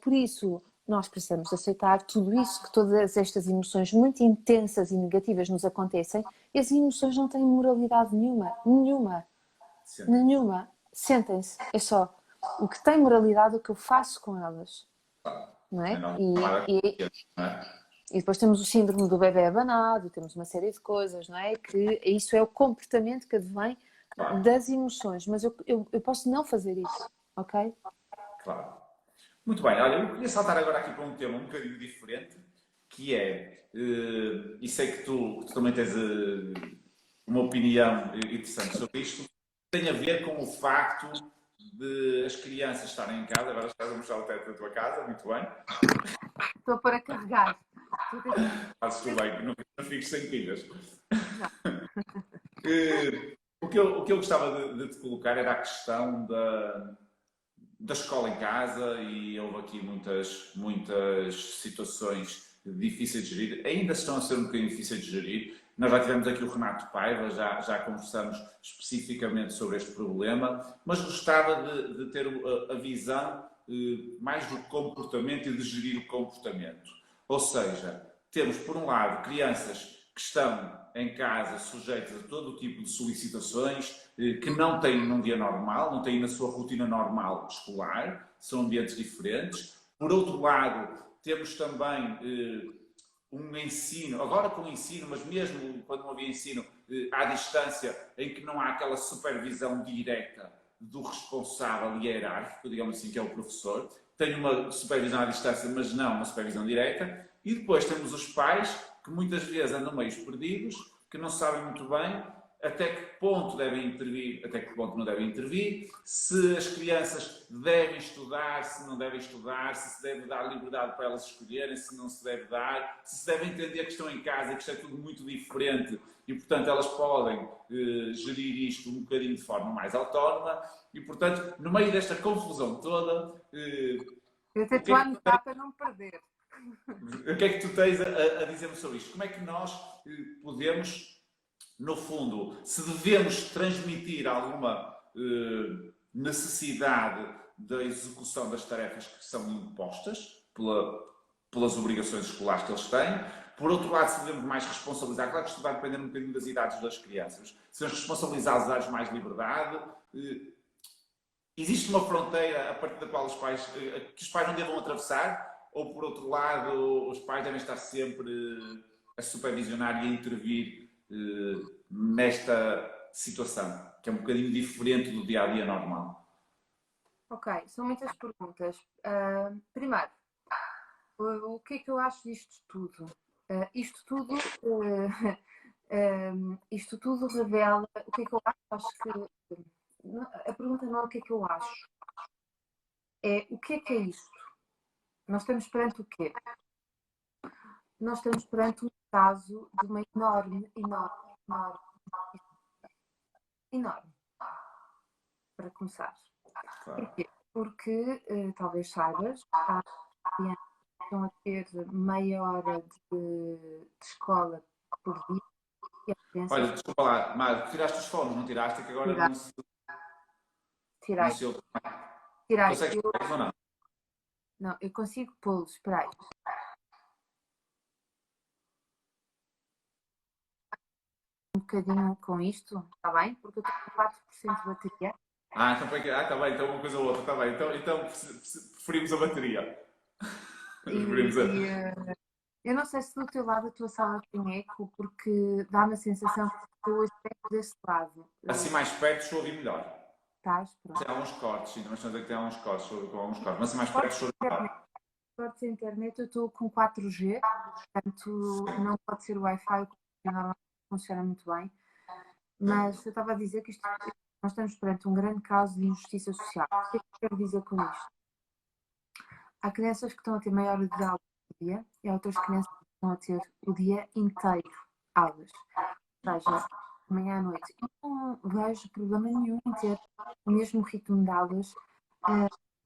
Por isso, nós precisamos de aceitar tudo isso, que todas estas emoções muito intensas e negativas nos acontecem, e as emoções não têm moralidade nenhuma. Sentem-se, é só o que tem moralidade, o que eu faço com elas, não é? E depois temos o síndrome do bebê abanado, temos uma série de coisas, não é? Que isso é o comportamento que advém das emoções, mas eu posso não fazer isso, ok? Claro. Muito bem, olha, eu queria saltar agora aqui para um tema um bocadinho diferente, que é, e sei que tu também tens uma opinião interessante sobre isto, tem a ver com o facto de as crianças estarem em casa, agora estás a mostrar o teto da tua casa, muito bem. Estou para carregar. Fazes tu bem, não fiques sem pilhas. O que eu gostava de te colocar era a questão da escola em casa, e houve aqui muitas situações difíceis de gerir, ainda estão a ser um bocadinho difíceis de gerir. Nós já tivemos aqui o Renato Paiva, já conversamos especificamente sobre este problema, mas gostava de ter a visão mais do comportamento e de gerir o comportamento. Ou seja, temos por um lado crianças que estão em casa sujeitas a todo o tipo de solicitações, que não têm num dia normal, não têm na sua rotina normal escolar, são ambientes diferentes. Por outro lado, temos também um ensino, agora com o ensino, mas mesmo quando não havia ensino à distância, em que não há aquela supervisão direta do responsável hierárquico, digamos assim, que é o professor. Tem uma supervisão à distância, mas não uma supervisão direta. E depois temos os pais, que muitas vezes andam meio perdidos, que não sabem muito bem até que ponto devem intervir, até que ponto não devem intervir, se as crianças devem estudar, se não devem estudar, se deve dar liberdade para elas escolherem, se não se deve dar, se devem entender que estão em casa, que isto é tudo muito diferente e, portanto, elas podem gerir isto um bocadinho de forma mais autónoma e, portanto, no meio desta confusão toda... eu até estou a anotar para não me perder. O que é que tu tens a dizer-me sobre isto? Como é que nós podemos, no fundo, se devemos transmitir alguma necessidade da execução das tarefas que são impostas pelas obrigações escolares que eles têm, por outro lado, se devemos mais responsabilizar, claro que isto vai depender um bocadinho das idades das crianças, se devemos responsabilizá-los, dar-lhes mais liberdade. Existe uma fronteira a partir da qual que os pais não devam atravessar? Ou, por outro lado, os pais devem estar sempre a supervisionar e a intervir nesta situação, que é um bocadinho diferente do dia a dia normal? Ok, são muitas perguntas. Primeiro, o que é que eu acho disto tudo? Isto tudo revela o que é que eu acho. Acho que a pergunta não é o que é que eu acho, é o que é isto? Nós estamos perante o quê? Nós estamos perante um caso de uma enorme, enorme, para começar. Claro. Porquê? Porque, talvez saibas, há crianças que estão a ter meia hora de escola por dia e há Olha, crianças que desculpa lá, Mário, tiraste os fones, não tiraste? É que agora tirar, não tirei, se ouve. tirei. Consegues tirar ou não? Não, eu consigo pô-los, espera aí. Um bocadinho com isto, está bem? Porque eu estou com 4% de bateria. Então foi que. Tá bem, então uma coisa ou outra, tá bem. Então preferimos a bateria. E, Preferimos a. e, eu não sei se do teu lado a tua sala tem eco, porque dá-me a sensação que eu aspecto desse lado. Assim mais perto, estou a ouvir melhor. Estás, pronto. Tem alguns cortes, sim, também estão a dizer que tem alguns cortes, estou a ouvir com alguns cortes. Mas assim mais perto, Cortes estou a de ouvir internet, melhor. cortes de internet, eu estou com 4G, portanto não pode ser o Wi-Fi, que normalmente funciona muito bem. Mas eu estava a dizer que nós estamos perante um grande caso de injustiça social. O que é que eu quero dizer com isto? Há crianças que estão a ter meia hora de aula por dia e há outras crianças que estão a ter o dia inteiro aulas. Ou seja, de manhã à noite. Eu não vejo problema nenhum em ter o mesmo ritmo de aulas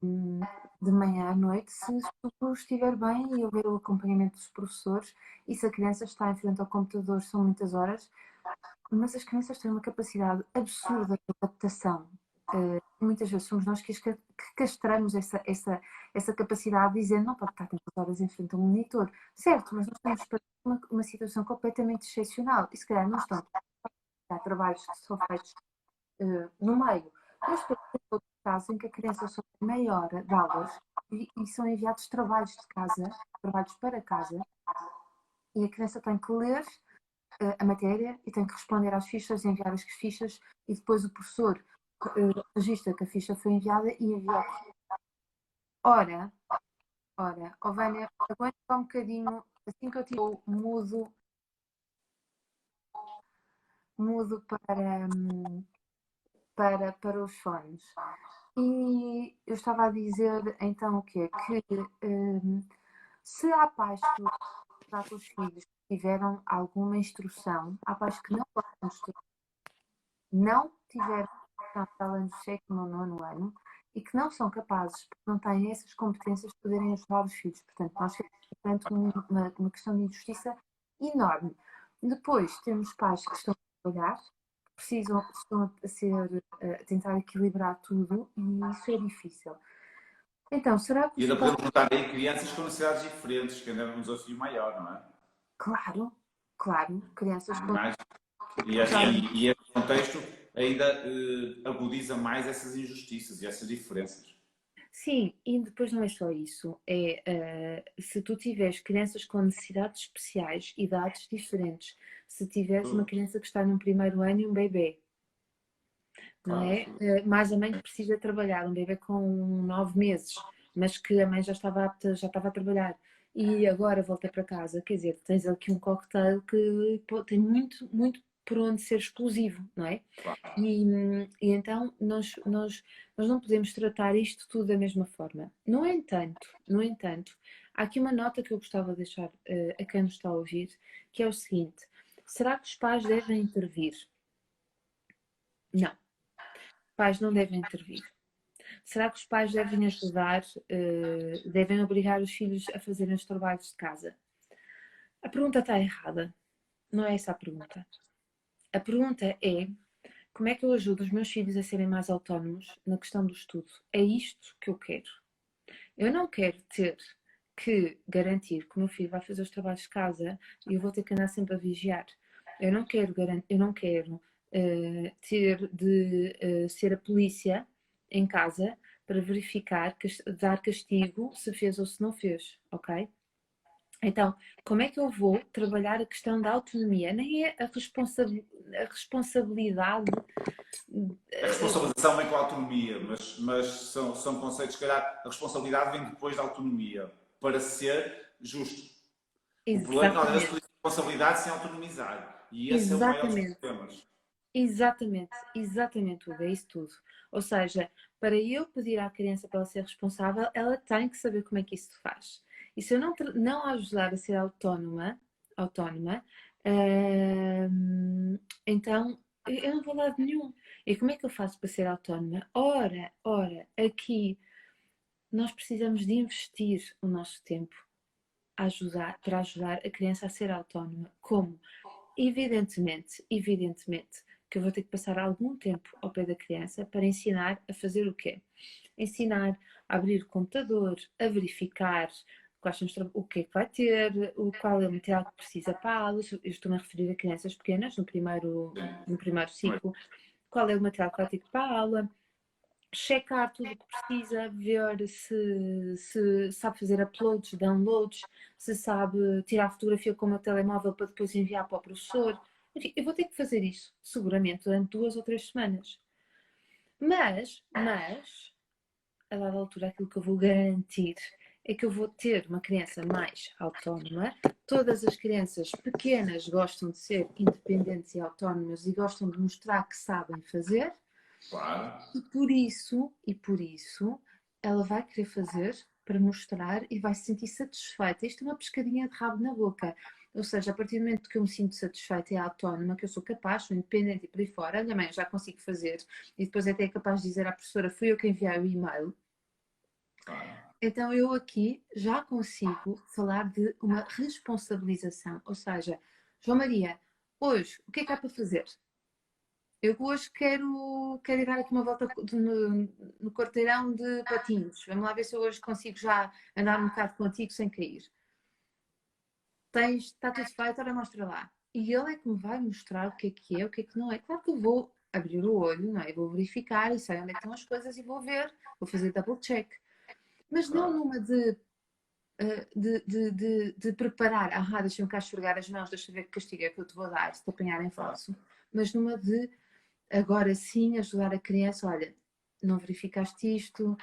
de manhã à noite, se tudo estiver bem e houver o acompanhamento dos professores e se a criança está em frente ao computador são muitas horas, mas as crianças têm uma capacidade absurda de adaptação. Muitas vezes somos nós que castramos essa capacidade dizendo não pode estar tantas horas em frente a um monitor. Certo, mas nós estamos para uma situação completamente excepcional e se calhar não estão há trabalhos que são feitos no meio. Mas por outro caso em que a criança só tem meia hora de aulas e são enviados trabalhos de casa, trabalhos para casa, e a criança tem que ler a matéria e tem que responder às fichas, enviar as fichas e depois o professor registra que a ficha foi enviada e envia ao professor. Ora, Vânia, aguenta só um bocadinho, assim que eu tiro, mudo para os fones. E eu estava a dizer então o quê? Que se há pais que tratam com os filhos que tiveram alguma instrução, há pais que não gostam de estudar, não tiveram instrução para além do sétimo ou nono ano e que não são capazes, porque não têm essas competências de poderem ajudar os filhos. Portanto, nós temos portanto, uma questão de injustiça enorme. Depois temos pais que estão a trabalhar, estão a tentar equilibrar tudo e isso é difícil. Então, será que E os ainda pais. podemos juntar aí crianças com necessidades diferentes, que ainda é um desafio maior, não é? Claro, claro, crianças com. Mas, e este contexto ainda agudiza mais essas injustiças e essas diferenças. Sim, e depois não é só isso. Se tu tiveres crianças com necessidades especiais, idades diferentes, se tiveres uma criança que está num primeiro ano e um bebê, não Claro. é? Mais a mãe que precisa trabalhar, um bebê com 9 meses, mas que a mãe já estava apta, já estava a trabalhar e agora volta para casa. Quer dizer, tens aqui um cocktail que tem muito, muito por onde ser explosivo, não é? Claro. E então nós não podemos tratar isto tudo da mesma forma. No entanto, há aqui uma nota que eu gostava de deixar a quem nos está a ouvir, que é o seguinte: será que os pais devem intervir? Não, pais não devem intervir. Será que os pais devem ajudar, devem obrigar os filhos a fazerem os trabalhos de casa? A pergunta está errada. Não é essa a pergunta. A pergunta é: como é que eu ajudo os meus filhos a serem mais autónomos na questão do estudo? É isto que eu quero. Eu não quero ter que garantir que o meu filho vai fazer os trabalhos de casa e eu vou ter que andar sempre a vigiar. Eu não quero ter de ser a polícia em casa para verificar, dar castigo se fez ou se não fez, ok? Então, como é que eu vou trabalhar a questão da autonomia? Nem é a responsabilidade. A responsabilização vem com a autonomia, mas são conceitos, se calhar, a responsabilidade vem depois da autonomia, para ser justo. O problema é que nós às vezes Exatamente, pedimos responsabilidade sem autonomizar. E esse é o maior dos exatamente, problemas. exatamente, Hugo, é isso tudo. Ou seja, para eu pedir à criança para ela ser responsável, ela tem que saber como é que isso se faz. E se eu não a ajudar a ser autónoma, então eu não vou a lado nenhum. E como é que eu faço para ser autónoma? Ora, aqui nós precisamos de investir o nosso tempo para ajudar a criança a ser autónoma. Como? Evidentemente que eu vou ter que passar algum tempo ao pé da criança para ensinar a fazer o quê? Ensinar a abrir o computador, a verificar quais são o que é que vai ter, qual é o material que precisa para a aula. Eu estou-me a referir a crianças pequenas no primeiro ciclo. Qual é o material que vai ter para a aula? Checar tudo o que precisa, ver se sabe fazer uploads, downloads, se sabe tirar fotografia com o meu telemóvel para depois enviar para o professor. Enfim, eu vou ter que fazer isso, seguramente, durante 2 ou 3 semanas. Mas, a dada altura, aquilo que eu vou garantir é que eu vou ter uma criança mais autónoma. Todas as crianças pequenas gostam de ser independentes e autónomas e gostam de mostrar que sabem fazer. Claro. E por isso, ela vai querer fazer para mostrar e vai se sentir satisfeita. Isto é uma pescadinha de rabo na boca. Ou seja, a partir do momento que eu me sinto satisfeita e autónoma, que eu sou capaz, sou independente e por aí fora, olha, mãe, eu já consigo fazer. E depois até é capaz de dizer à professora, fui eu que enviei o e-mail. Claro. Então eu aqui já consigo falar de uma responsabilização. Ou seja, João Maria, hoje, o que é que há para fazer? Eu hoje quero ir dar aqui uma volta no quarteirão de patins. Vamos lá ver se eu hoje consigo já andar um bocado contigo sem cair. Está tudo feito, ora mostra lá. E ele é que me vai mostrar o que é, o que é que não é. Claro que eu vou abrir o olho, não é? Eu vou verificar e sei onde é que estão as coisas e vou ver, vou fazer double check. Mas não Claro. numa de preparar, deixa-me cá esfregar as mãos, deixa eu ver que castigo é que eu te vou dar se te apanhar em falso. Mas numa de agora sim ajudar a criança, olha, não verificaste isto,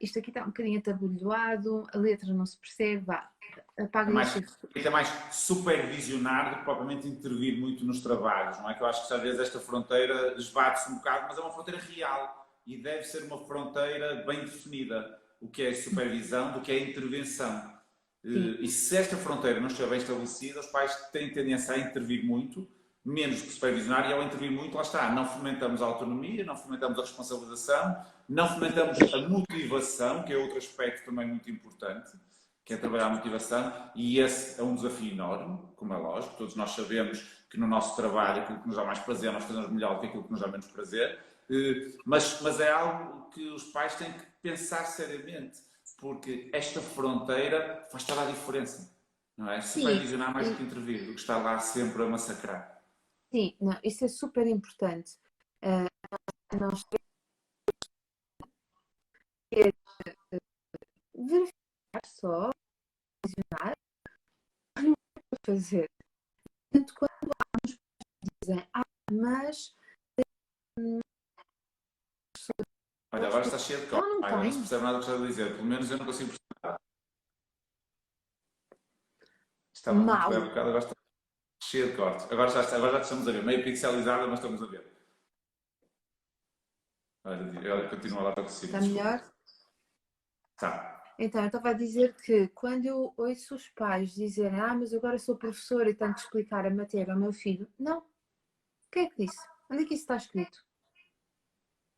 isto aqui está um bocadinho atabalhoado, a letra não se percebe, vá, apaga isso. É mais supervisionar do que propriamente intervir muito nos trabalhos, não é? Que eu acho que às vezes esta fronteira esbate-se um bocado, mas é uma fronteira real e deve ser uma fronteira bem definida. O que é supervisão, do que é intervenção. E se esta fronteira não estiver bem estabelecida, os pais têm tendência a intervir muito, menos que supervisionar, e ao intervir muito, lá está, não fomentamos a autonomia, não fomentamos a responsabilização, não fomentamos a motivação, que é outro aspecto também muito importante, que é trabalhar a motivação, e esse é um desafio enorme, como é lógico, todos nós sabemos que no nosso trabalho, aquilo que nos dá mais prazer, nós fazemos melhor do que aquilo que nos dá menos prazer, mas é algo que os pais têm que pensar seriamente, porque esta fronteira faz toda a diferença, não é? Supervisionar mais do que intervir, do que estar lá sempre a massacrar. Sim, não, isso é super importante. Nós temos que verificar só, visionar, não é para fazer. Tanto quando dizem, mas Olha, agora está cheio de cortes. não Agora não tem. se percebe nada do que está a dizer. Pelo menos eu não consigo perceber nada. Estava muito bem Mal. bocado, agora está cheio de cortes. Agora já estamos a ver. Meio pixelizada, mas estamos a ver. Olha, continua lá para cima. Está melhor? Está. Então, eu estava a dizer que quando eu ouço os pais dizerem, mas eu agora sou professora e tenho que explicar a matéria ao meu filho, não. Quem é que disse? Onde é que isso está escrito?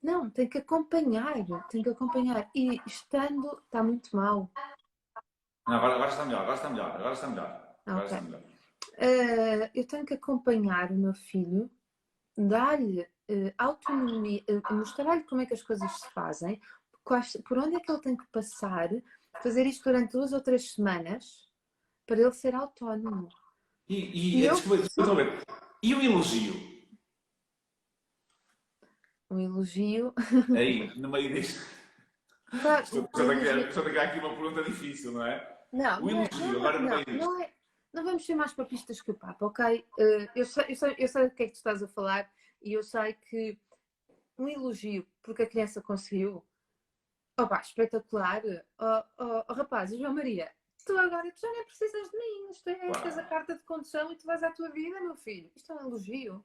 Não, tem que acompanhar, tem que acompanhar. E estando, está muito mal. Não, agora está melhor, agora está melhor, agora está melhor. Agora Ok. está melhor. Eu tenho que acompanhar o meu filho, dar-lhe autonomia, mostrar-lhe como é que as coisas se fazem, por onde é que ele tem que passar, fazer isto durante 2 ou 3 semanas para ele ser autónomo. Desculpa, estou a ver. E o elogio? Um elogio. Aí, no meio disto. Claro, Estou a criar aqui uma pergunta difícil, não é? Não, O elogio, agora não é isto. não vamos ser mais papistas que o Papa, ok? Eu sei do que é que tu estás a falar e eu sei que um elogio porque a criança conseguiu, opá, espetacular. Rapaz, João Maria, tu já nem precisas de mim, tens a carta de condução e tu vais à tua vida, meu filho. Isto é um elogio.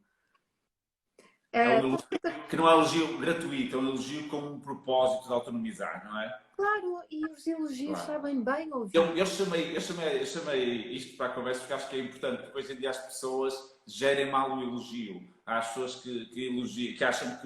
É um elogio que não é um elogio gratuito, é um elogio com um propósito de autonomizar, não é? Claro, e os elogios Claro. sabem bem ouvir. Eu chamei isto para a conversa porque acho que é importante, porque hoje em dia as pessoas gerem mal o elogio. Há as pessoas que acham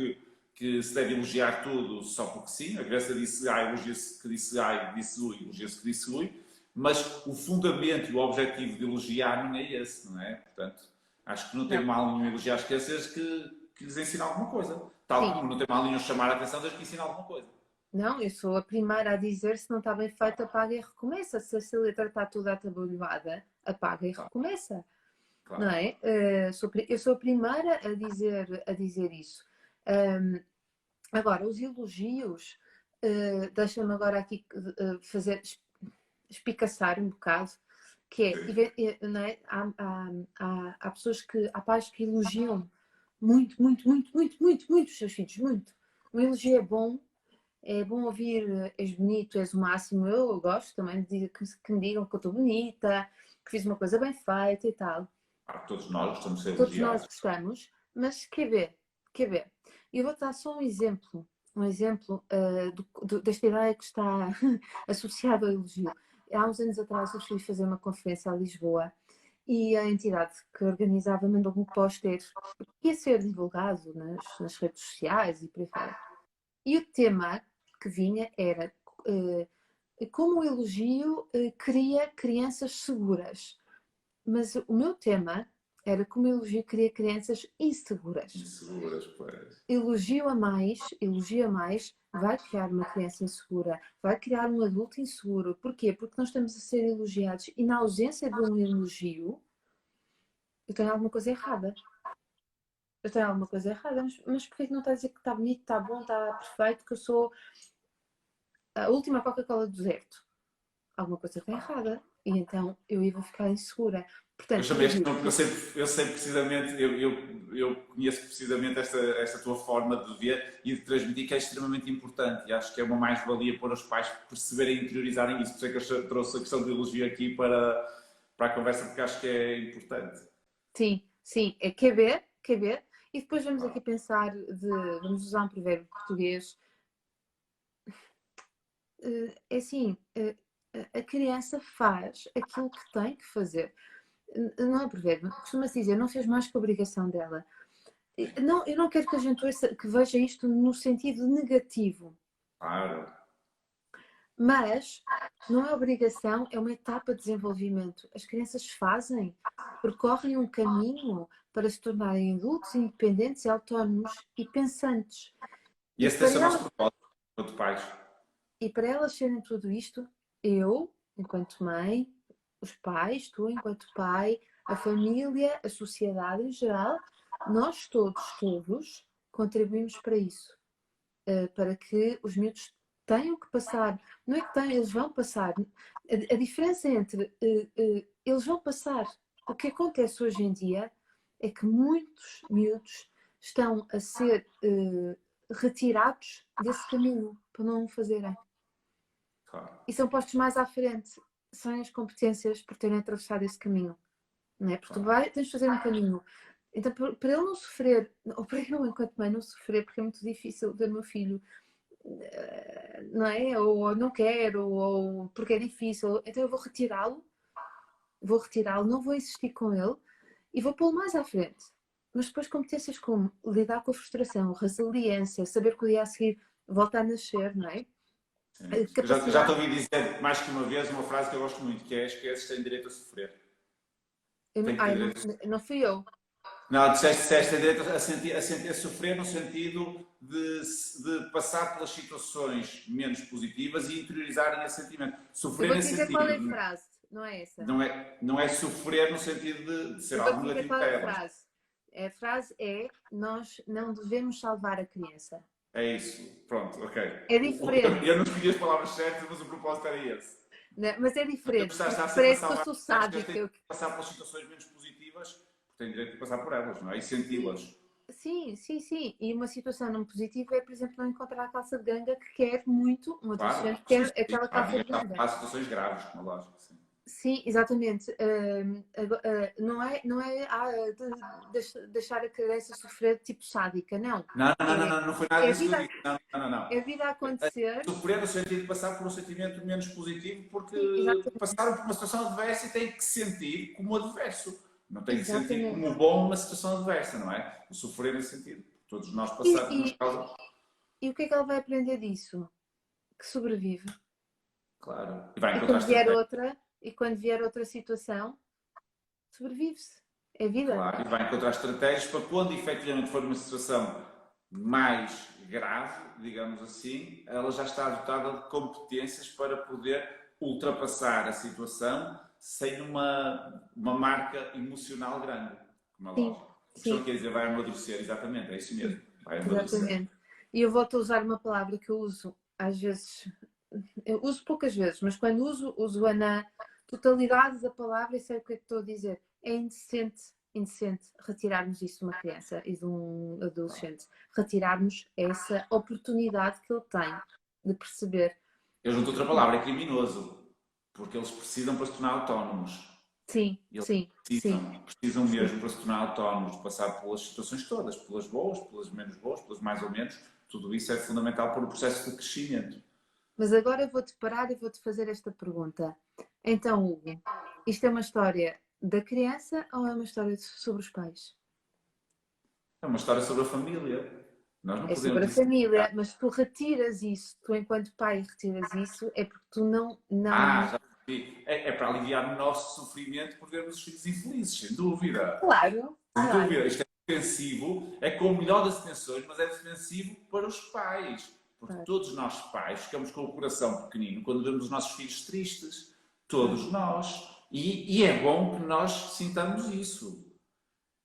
que se deve elogiar tudo só porque sim. A Graça disse A, elogia-se que disse A, disse U, elogia-se que disse U. Mas o fundamento e o objetivo de elogiar não é esse, não é? Portanto, acho que não tem mal nenhum elogiar as crianças que lhes ensina alguma coisa. Tal como não tem mal nenhum chamar a atenção desde que ensina alguma coisa. Não, eu sou a primeira a dizer se não está bem feito, apaga e recomeça. Se a letra está toda atabalhoada, apaga e recomeça. Claro. Não é? Eu sou a primeira a dizer isso. Agora, os elogios, deixa-me agora aqui fazer espicaçar um bocado, que é, não é? Há pessoas há pais que elogiam muito, muito, muito, muito, muito, muito os seus filhos, muito. O elogio é bom ouvir, és bonito, és o máximo. Eu gosto também de que me digam que eu estou bonita, que fiz uma coisa bem feita e tal. Todos nós gostamos de ser Todos elogiados. nós gostamos, mas quer ver. Eu vou dar só um exemplo desta ideia que está associada ao elogio. Há uns anos atrás eu fui fazer uma conferência a Lisboa e a entidade que organizava mandou-me um póster que ia ser divulgado nas redes sociais e por aí fora. E o tema que vinha era como o elogio cria crianças seguras. Mas o meu tema era como o elogio cria crianças inseguras. Inseguras, pois. Elogio a mais, vai criar uma criança insegura, vai criar um adulto inseguro. Porquê? Porque nós estamos a ser elogiados e na ausência de um elogio, eu tenho alguma coisa errada. Mas porquê que não está a dizer que está bonito, está bom, está perfeito, que eu sou a última Coca-Cola do deserto? Alguma coisa está errada. E então eu ia ficar insegura. Portanto, eu sei precisamente, eu conheço precisamente esta tua forma de ver e de transmitir, que é extremamente importante, e acho que é uma mais-valia para os pais perceberem e interiorizarem isso. Por isso é que eu trouxe a questão do elogio aqui para a conversa, porque acho que é importante. Sim, é caber. E depois vamos aqui pensar vamos usar um provérbio português. É assim, a criança faz aquilo que tem que fazer. Não é provérbio, costuma-se dizer, não fez mais que a obrigação dela. Não, eu não quero que a gente que veja isto no sentido negativo. Claro. Mas não é obrigação, é uma etapa de desenvolvimento. As crianças percorrem um caminho para se tornarem adultos independentes, autónomos e pensantes. E esse é o nosso propósito, enquanto pais. E para elas serem tudo isto, eu, enquanto mãe, os pais, tu enquanto pai, a família, a sociedade em geral, nós todos contribuímos para isso. Para que os miúdos tenham que passar. Não é que tenham, eles vão passar. A diferença entre eles vão passar. O que acontece hoje em dia é que muitos miúdos estão a ser retirados desse caminho para não o fazerem. Claro. E são postos mais à frente, sem as competências por terem atravessado esse caminho. Não é? Porque tens de fazer um caminho. Então, para ele não sofrer, ou para eu, enquanto mãe, não sofrer, porque é muito difícil ver o meu filho, não é? Ou não quero, ou porque é difícil, então eu vou retirá-lo, não vou insistir com ele e vou pô-lo mais à frente. Mas depois competências como lidar com a frustração, resiliência, saber que o dia a seguir volta a nascer, não é? Já te ouvi dizer mais que uma vez uma frase que eu gosto muito, que é: as crianças têm direito a sofrer. Não fui eu. Não, disseste têm direito a sofrer no sentido de passar pelas situações menos positivas e interiorizarem esse sentimento. Sofrer eu vou nesse dizer sentido. qual é a frase, não é essa? Não é sofrer no sentido de ser algo negativo para elas. A frase é: nós não devemos salvar a criança. É isso, pronto, ok. É diferente. Eu não escolhi as palavras certas, mas o propósito era esse. Né? Mas é diferente. Está sempre Parece a que eu salvar. sou Acho que eles têm sádica. que passar pelas situações menos positivas, porque têm direito de passar por elas, não é? E senti-las. Sim, sim, sim. E uma situação não positiva é, por exemplo, não encontrar a calça de ganga que quer muito, um Claro, adolescente sim, quer sim. aquela calça de ganga. Há situações graves, como é lógico, sim. Sim, exatamente. Não é deixar a criança sofrer tipo sádica, não. Não foi nada É a disso que eu vida, disse. Não. é a vida a acontecer. Sofrer no sentido de passar por um sentimento menos positivo, porque Sim, exatamente. passaram por uma situação adversa e têm que se sentir como adverso. Não têm que se sentir Exatamente. como bom numa situação adversa, não é? O sofrer nesse sentido. Todos nós E, passamos por causa. e o que é que ela vai aprender disso? Que sobrevive. Claro. E vai E encontrar estratégias. e quando vier outra situação, sobrevive-se. É vida. Claro, e vai encontrar estratégias para quando efetivamente for uma situação mais grave, digamos assim, ela já está dotada de competências para poder ultrapassar a situação sem uma marca emocional grande, como é Sim, lógico. A pessoa sim, quer dizer vai amadurecer, exatamente, é isso mesmo, vai amadurecer. exatamente. E eu volto a usar uma palavra que eu uso às vezes, eu uso poucas vezes, mas quando uso, uso-a na totalidade da palavra e sei o que é que estou a dizer. É indecente retirarmos isso de uma criança e de um adolescente. Retirarmos essa oportunidade que ele tem de perceber. Eu junto outra palavra, é criminoso, porque eles precisam para se tornar autónomos. Sim, Eles sim, sim, precisam sim. mesmo para se tornar autónomos, de passar pelas situações todas, pelas boas, pelas menos boas, pelas mais ou menos. Tudo isso é fundamental para o processo de crescimento. Mas agora eu vou-te parar e vou-te fazer esta pergunta. Então, Hugo, isto é uma história da criança ou é uma história sobre os pais? É uma história sobre a família. Nós não É podemos sobre a dissociar. família, mas tu retiras isso, tu enquanto pai retiras isso, é porque tu Já percebi. É para aliviar o nosso sofrimento por vermos os filhos infelizes, sem dúvida. Claro, Sem claro. dúvida. Isto é defensivo, é com o melhor das intenções, mas é defensivo para os pais. Porque Claro, todos nós pais ficamos com o coração pequenino quando vemos os nossos filhos tristes. claro. Todos nós. E é bom que nós sintamos isso.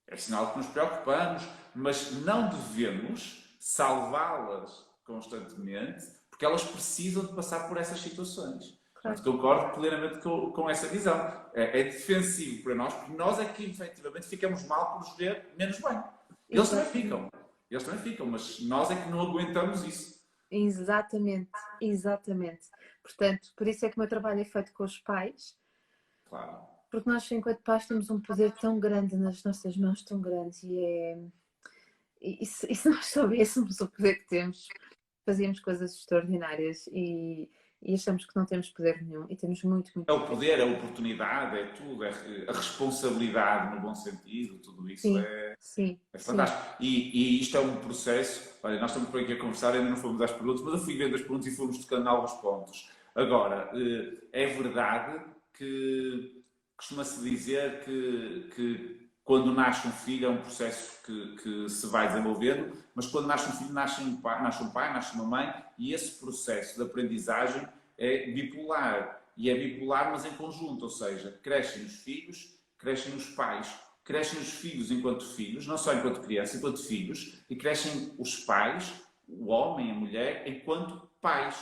É sinal que nos preocupamos, mas não devemos salvá-las constantemente, porque elas precisam de passar por essas situações. Claro. Portanto, concordo plenamente com essa visão. É defensivo para nós, porque nós é que efetivamente ficamos mal por os ver menos bem. Eles também ficam. Eles também ficam, mas nós é que não aguentamos isso. Exatamente, exatamente. Portanto, por isso é que o meu trabalho é feito com os pais, Claro. porque nós, enquanto pais, temos um poder tão grande nas nossas mãos, tão grande, e se nós soubéssemos o poder que temos, fazíamos coisas extraordinárias e achamos que não temos poder nenhum e temos muito, É muito o poder. poder, é a oportunidade, é tudo, é a responsabilidade no bom sentido, tudo isso Sim, é sim, sim. fantástico. E isto é um processo. Olha, nós estamos por aqui a conversar, ainda não fomos às perguntas, mas eu fui vendo as perguntas e fomos tocando em alguns pontos. Agora, é verdade que costuma-se dizer que quando nasce um filho é um processo que se vai desenvolvendo, mas quando nasce um filho, nasce um pai, nasce uma mãe, e esse processo de aprendizagem é bipolar. E é bipolar, mas em conjunto, ou seja, crescem os filhos, crescem os pais. Crescem os filhos enquanto filhos, não só enquanto criança, enquanto filhos, e crescem os pais, o homem, a mulher, enquanto pais.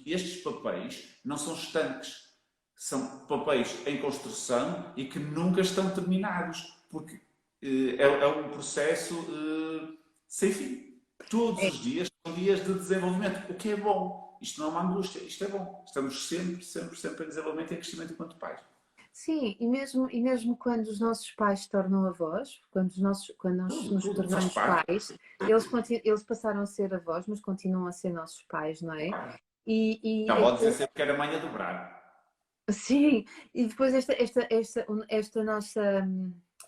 Estes papéis não são estanques, são papéis em construção e que nunca estão terminados, porque é um processo sem fim. Todos É. os dias são dias de desenvolvimento, o que é bom. Isto não é uma angústia, isto é bom. Estamos sempre em desenvolvimento e em crescimento enquanto pais. Sim, e mesmo quando os nossos pais se tornam avós, quando nós nos Tudo faz tornamos parte. pais, eles passaram a ser avós, mas continuam a ser nossos pais, não é? Já E pode dizer sempre que era mãe a dobrar. sim, e depois esta nossa.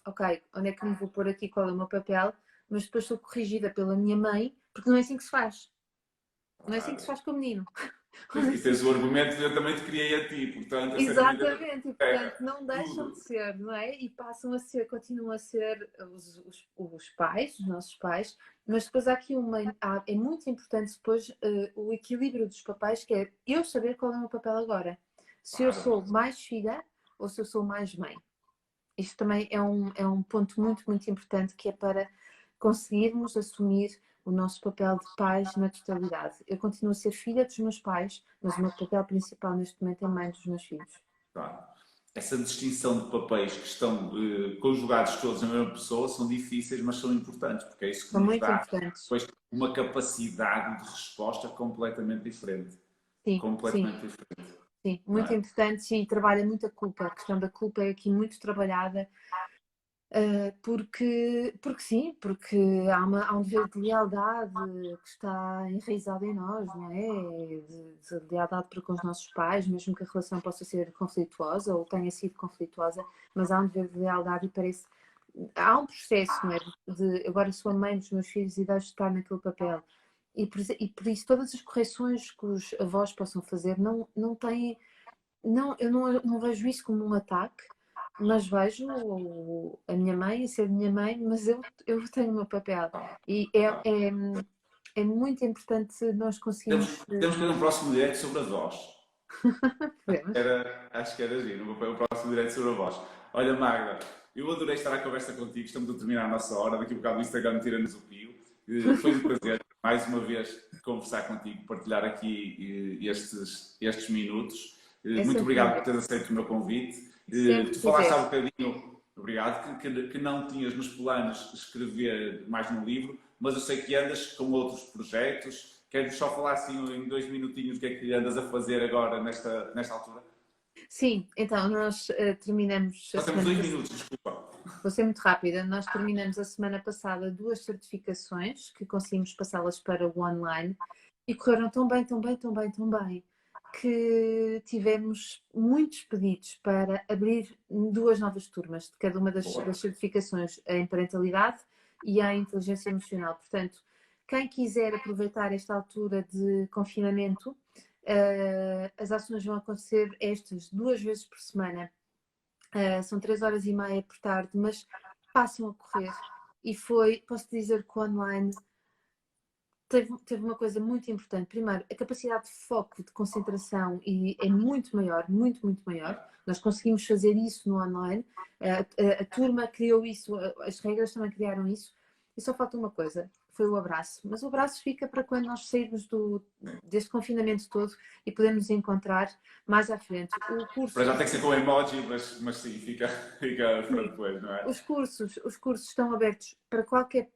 Ok, onde é que me vou pôr aqui? Qual é o meu papel? Mas depois sou corrigida pela minha mãe, porque não é assim que se faz. Não é assim que se Claro. faz com o menino. E tens o argumento de eu também te criei a ti, portanto, essa comida Exatamente, e portanto pega não deixam de tudo. ser, não é? E passam a ser, continuam a ser os pais, os nossos pais, mas depois há aqui é muito importante depois o equilíbrio dos papéis, que é eu saber qual é o meu papel agora. Se eu Claro. sou mais filha ou se eu sou mais mãe. Isto também é um ponto muito, muito importante que é para conseguirmos assumir o nosso papel de pais na totalidade. Eu continuo a ser filha dos meus pais, mas o meu papel principal neste momento é mãe dos meus filhos. Claro. Essa distinção de papéis que estão conjugados todos na mesma pessoa são difíceis, mas são importantes, porque é isso que São nos muito dá importantes. depois uma capacidade de resposta completamente diferente. Sim, Completamente sim, diferente. sim. Não Muito é? importante e trabalha muito a culpa. A questão da culpa é aqui muito trabalhada. Porque sim, porque há um dever de lealdade que está enraizado em nós, não é? De lealdade para com os nossos pais, mesmo que a relação possa ser conflituosa ou tenha sido conflituosa, mas há um dever de lealdade e parece. Há um processo, não é? De agora sou a mãe dos meus filhos e deixo de estar naquele papel. E por isso todas as correções que os avós possam fazer não têm. Não, eu não vejo isso como um ataque, mas vejo a minha mãe a ser minha mãe, mas eu tenho o meu papel. E Claro. é muito importante nós Temos, conseguirmos. temos que ter um próximo direto sobre a voz. Podemos. Acho que era giro, o próximo direto sobre a voz. Olha, Magda, eu adorei estar à conversa contigo, estamos a terminar a nossa hora, daqui a bocado o Instagram tira-nos o pio. Foi um prazer, mais uma vez, conversar contigo, partilhar aqui estes minutos. É Muito sempre um obrigado por gosto. teres aceito o meu convite. Sempre Tu que falaste há quiseres. bocadinho, obrigado, que não tinhas nos planos escrever mais num livro, mas eu sei que andas com outros projetos. Queres só falar assim em 2 minutinhos o que é que andas a fazer agora nesta altura? Sim, então nós terminamos a Só temos semana 2 minutos, desculpa. Vou ser muito rápida. Nós terminamos a semana passada 2 certificações que conseguimos passá-las para o online e correram tão bem, tão bem, tão bem, tão bem, que tivemos muitos pedidos para abrir 2 novas turmas de cada uma das certificações em parentalidade e em inteligência emocional. Portanto, quem quiser aproveitar esta altura de confinamento, as ações vão acontecer estas 2 vezes por semana. São 3 horas e meia por tarde, mas passam a correr. E posso dizer que o online teve uma coisa muito importante. Primeiro, a capacidade de foco, de concentração é muito maior, muito, muito maior. Nós conseguimos fazer isso no online. A turma criou isso, as regras também criaram isso. E só falta uma coisa, foi o abraço. Mas o abraço fica para quando nós sairmos deste confinamento todo e podemos nos encontrar mais à frente. O Para curso, já tem que ser com emoji, mas sim, fica para sim, depois, não é? os cursos estão abertos para qualquer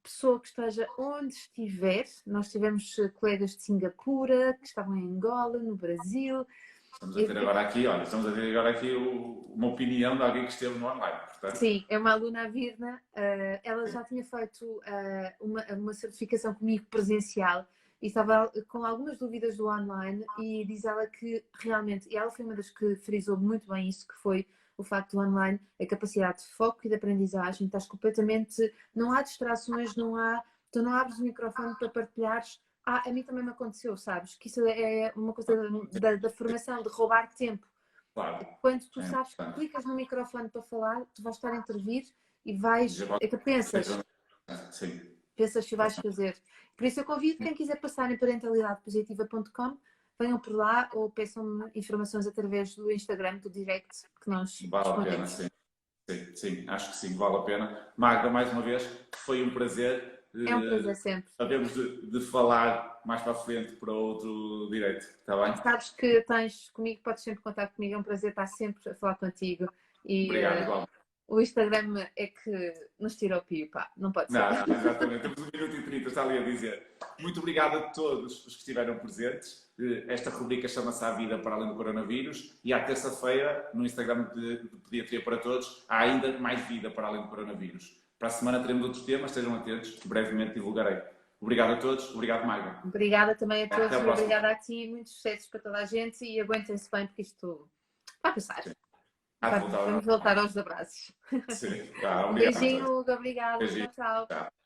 pessoa que esteja onde estiver. Nós tivemos colegas de Singapura, que estavam em Angola, no Brasil. Estamos a ter agora aqui, olha, estamos a ter agora aqui uma opinião de alguém que esteve no online, portanto. Sim, é uma aluna, a Virna. Ela já tinha feito uma certificação comigo presencial e estava com algumas dúvidas do online e diz ela que realmente, e ela foi uma das que frisou muito bem isso, que foi o facto do online, a capacidade de foco e de aprendizagem, estás completamente, não há distrações, tu não abres o microfone para partilhares. A mim também me aconteceu, sabes? Que isso é uma coisa da formação, de roubar tempo. Claro, Quando tu é sabes que importante. clicas no microfone para falar, tu vais estar a intervir e Já é que sim, pensas que vais fazer. Por isso eu convido quem quiser passar em parentalidadepositiva.com, venham por lá ou peçam-me informações através do Instagram, do direct, que nós vale a pena, respondemos. sim. Sim, sim, acho que sim, vale a pena. Magda, mais uma vez, foi um prazer. É um prazer sempre. Havemos de falar mais para a frente para outro direito, está bem? Sabes que tens comigo, podes sempre contar comigo, é um prazer estar sempre a falar contigo. E Obrigado, igual. o Instagram é que nos tira o pio, pá, não pode ser. Não, exatamente. Temos 1 minuto e 30, está ali a dizer. Muito obrigado a todos os que estiveram presentes. Esta rubrica chama-se A Vida para Além do Coronavírus e à terça-feira, no Instagram de Pediatria para Todos, há ainda mais vida para além do coronavírus. Para a semana teremos outros temas, estejam atentos, brevemente divulgarei. Obrigado a todos, obrigado, Magda. Obrigada também a todos Até a e próxima. obrigada a ti. Muitos sucessos para toda a gente e aguentem-se bem porque isto vai passar. Vamos voltar aos abraços. Sim, tá, Um obrigado. beijinho, Hugo. Obrigada. Beijinho. Tchau, tchau. Tchau.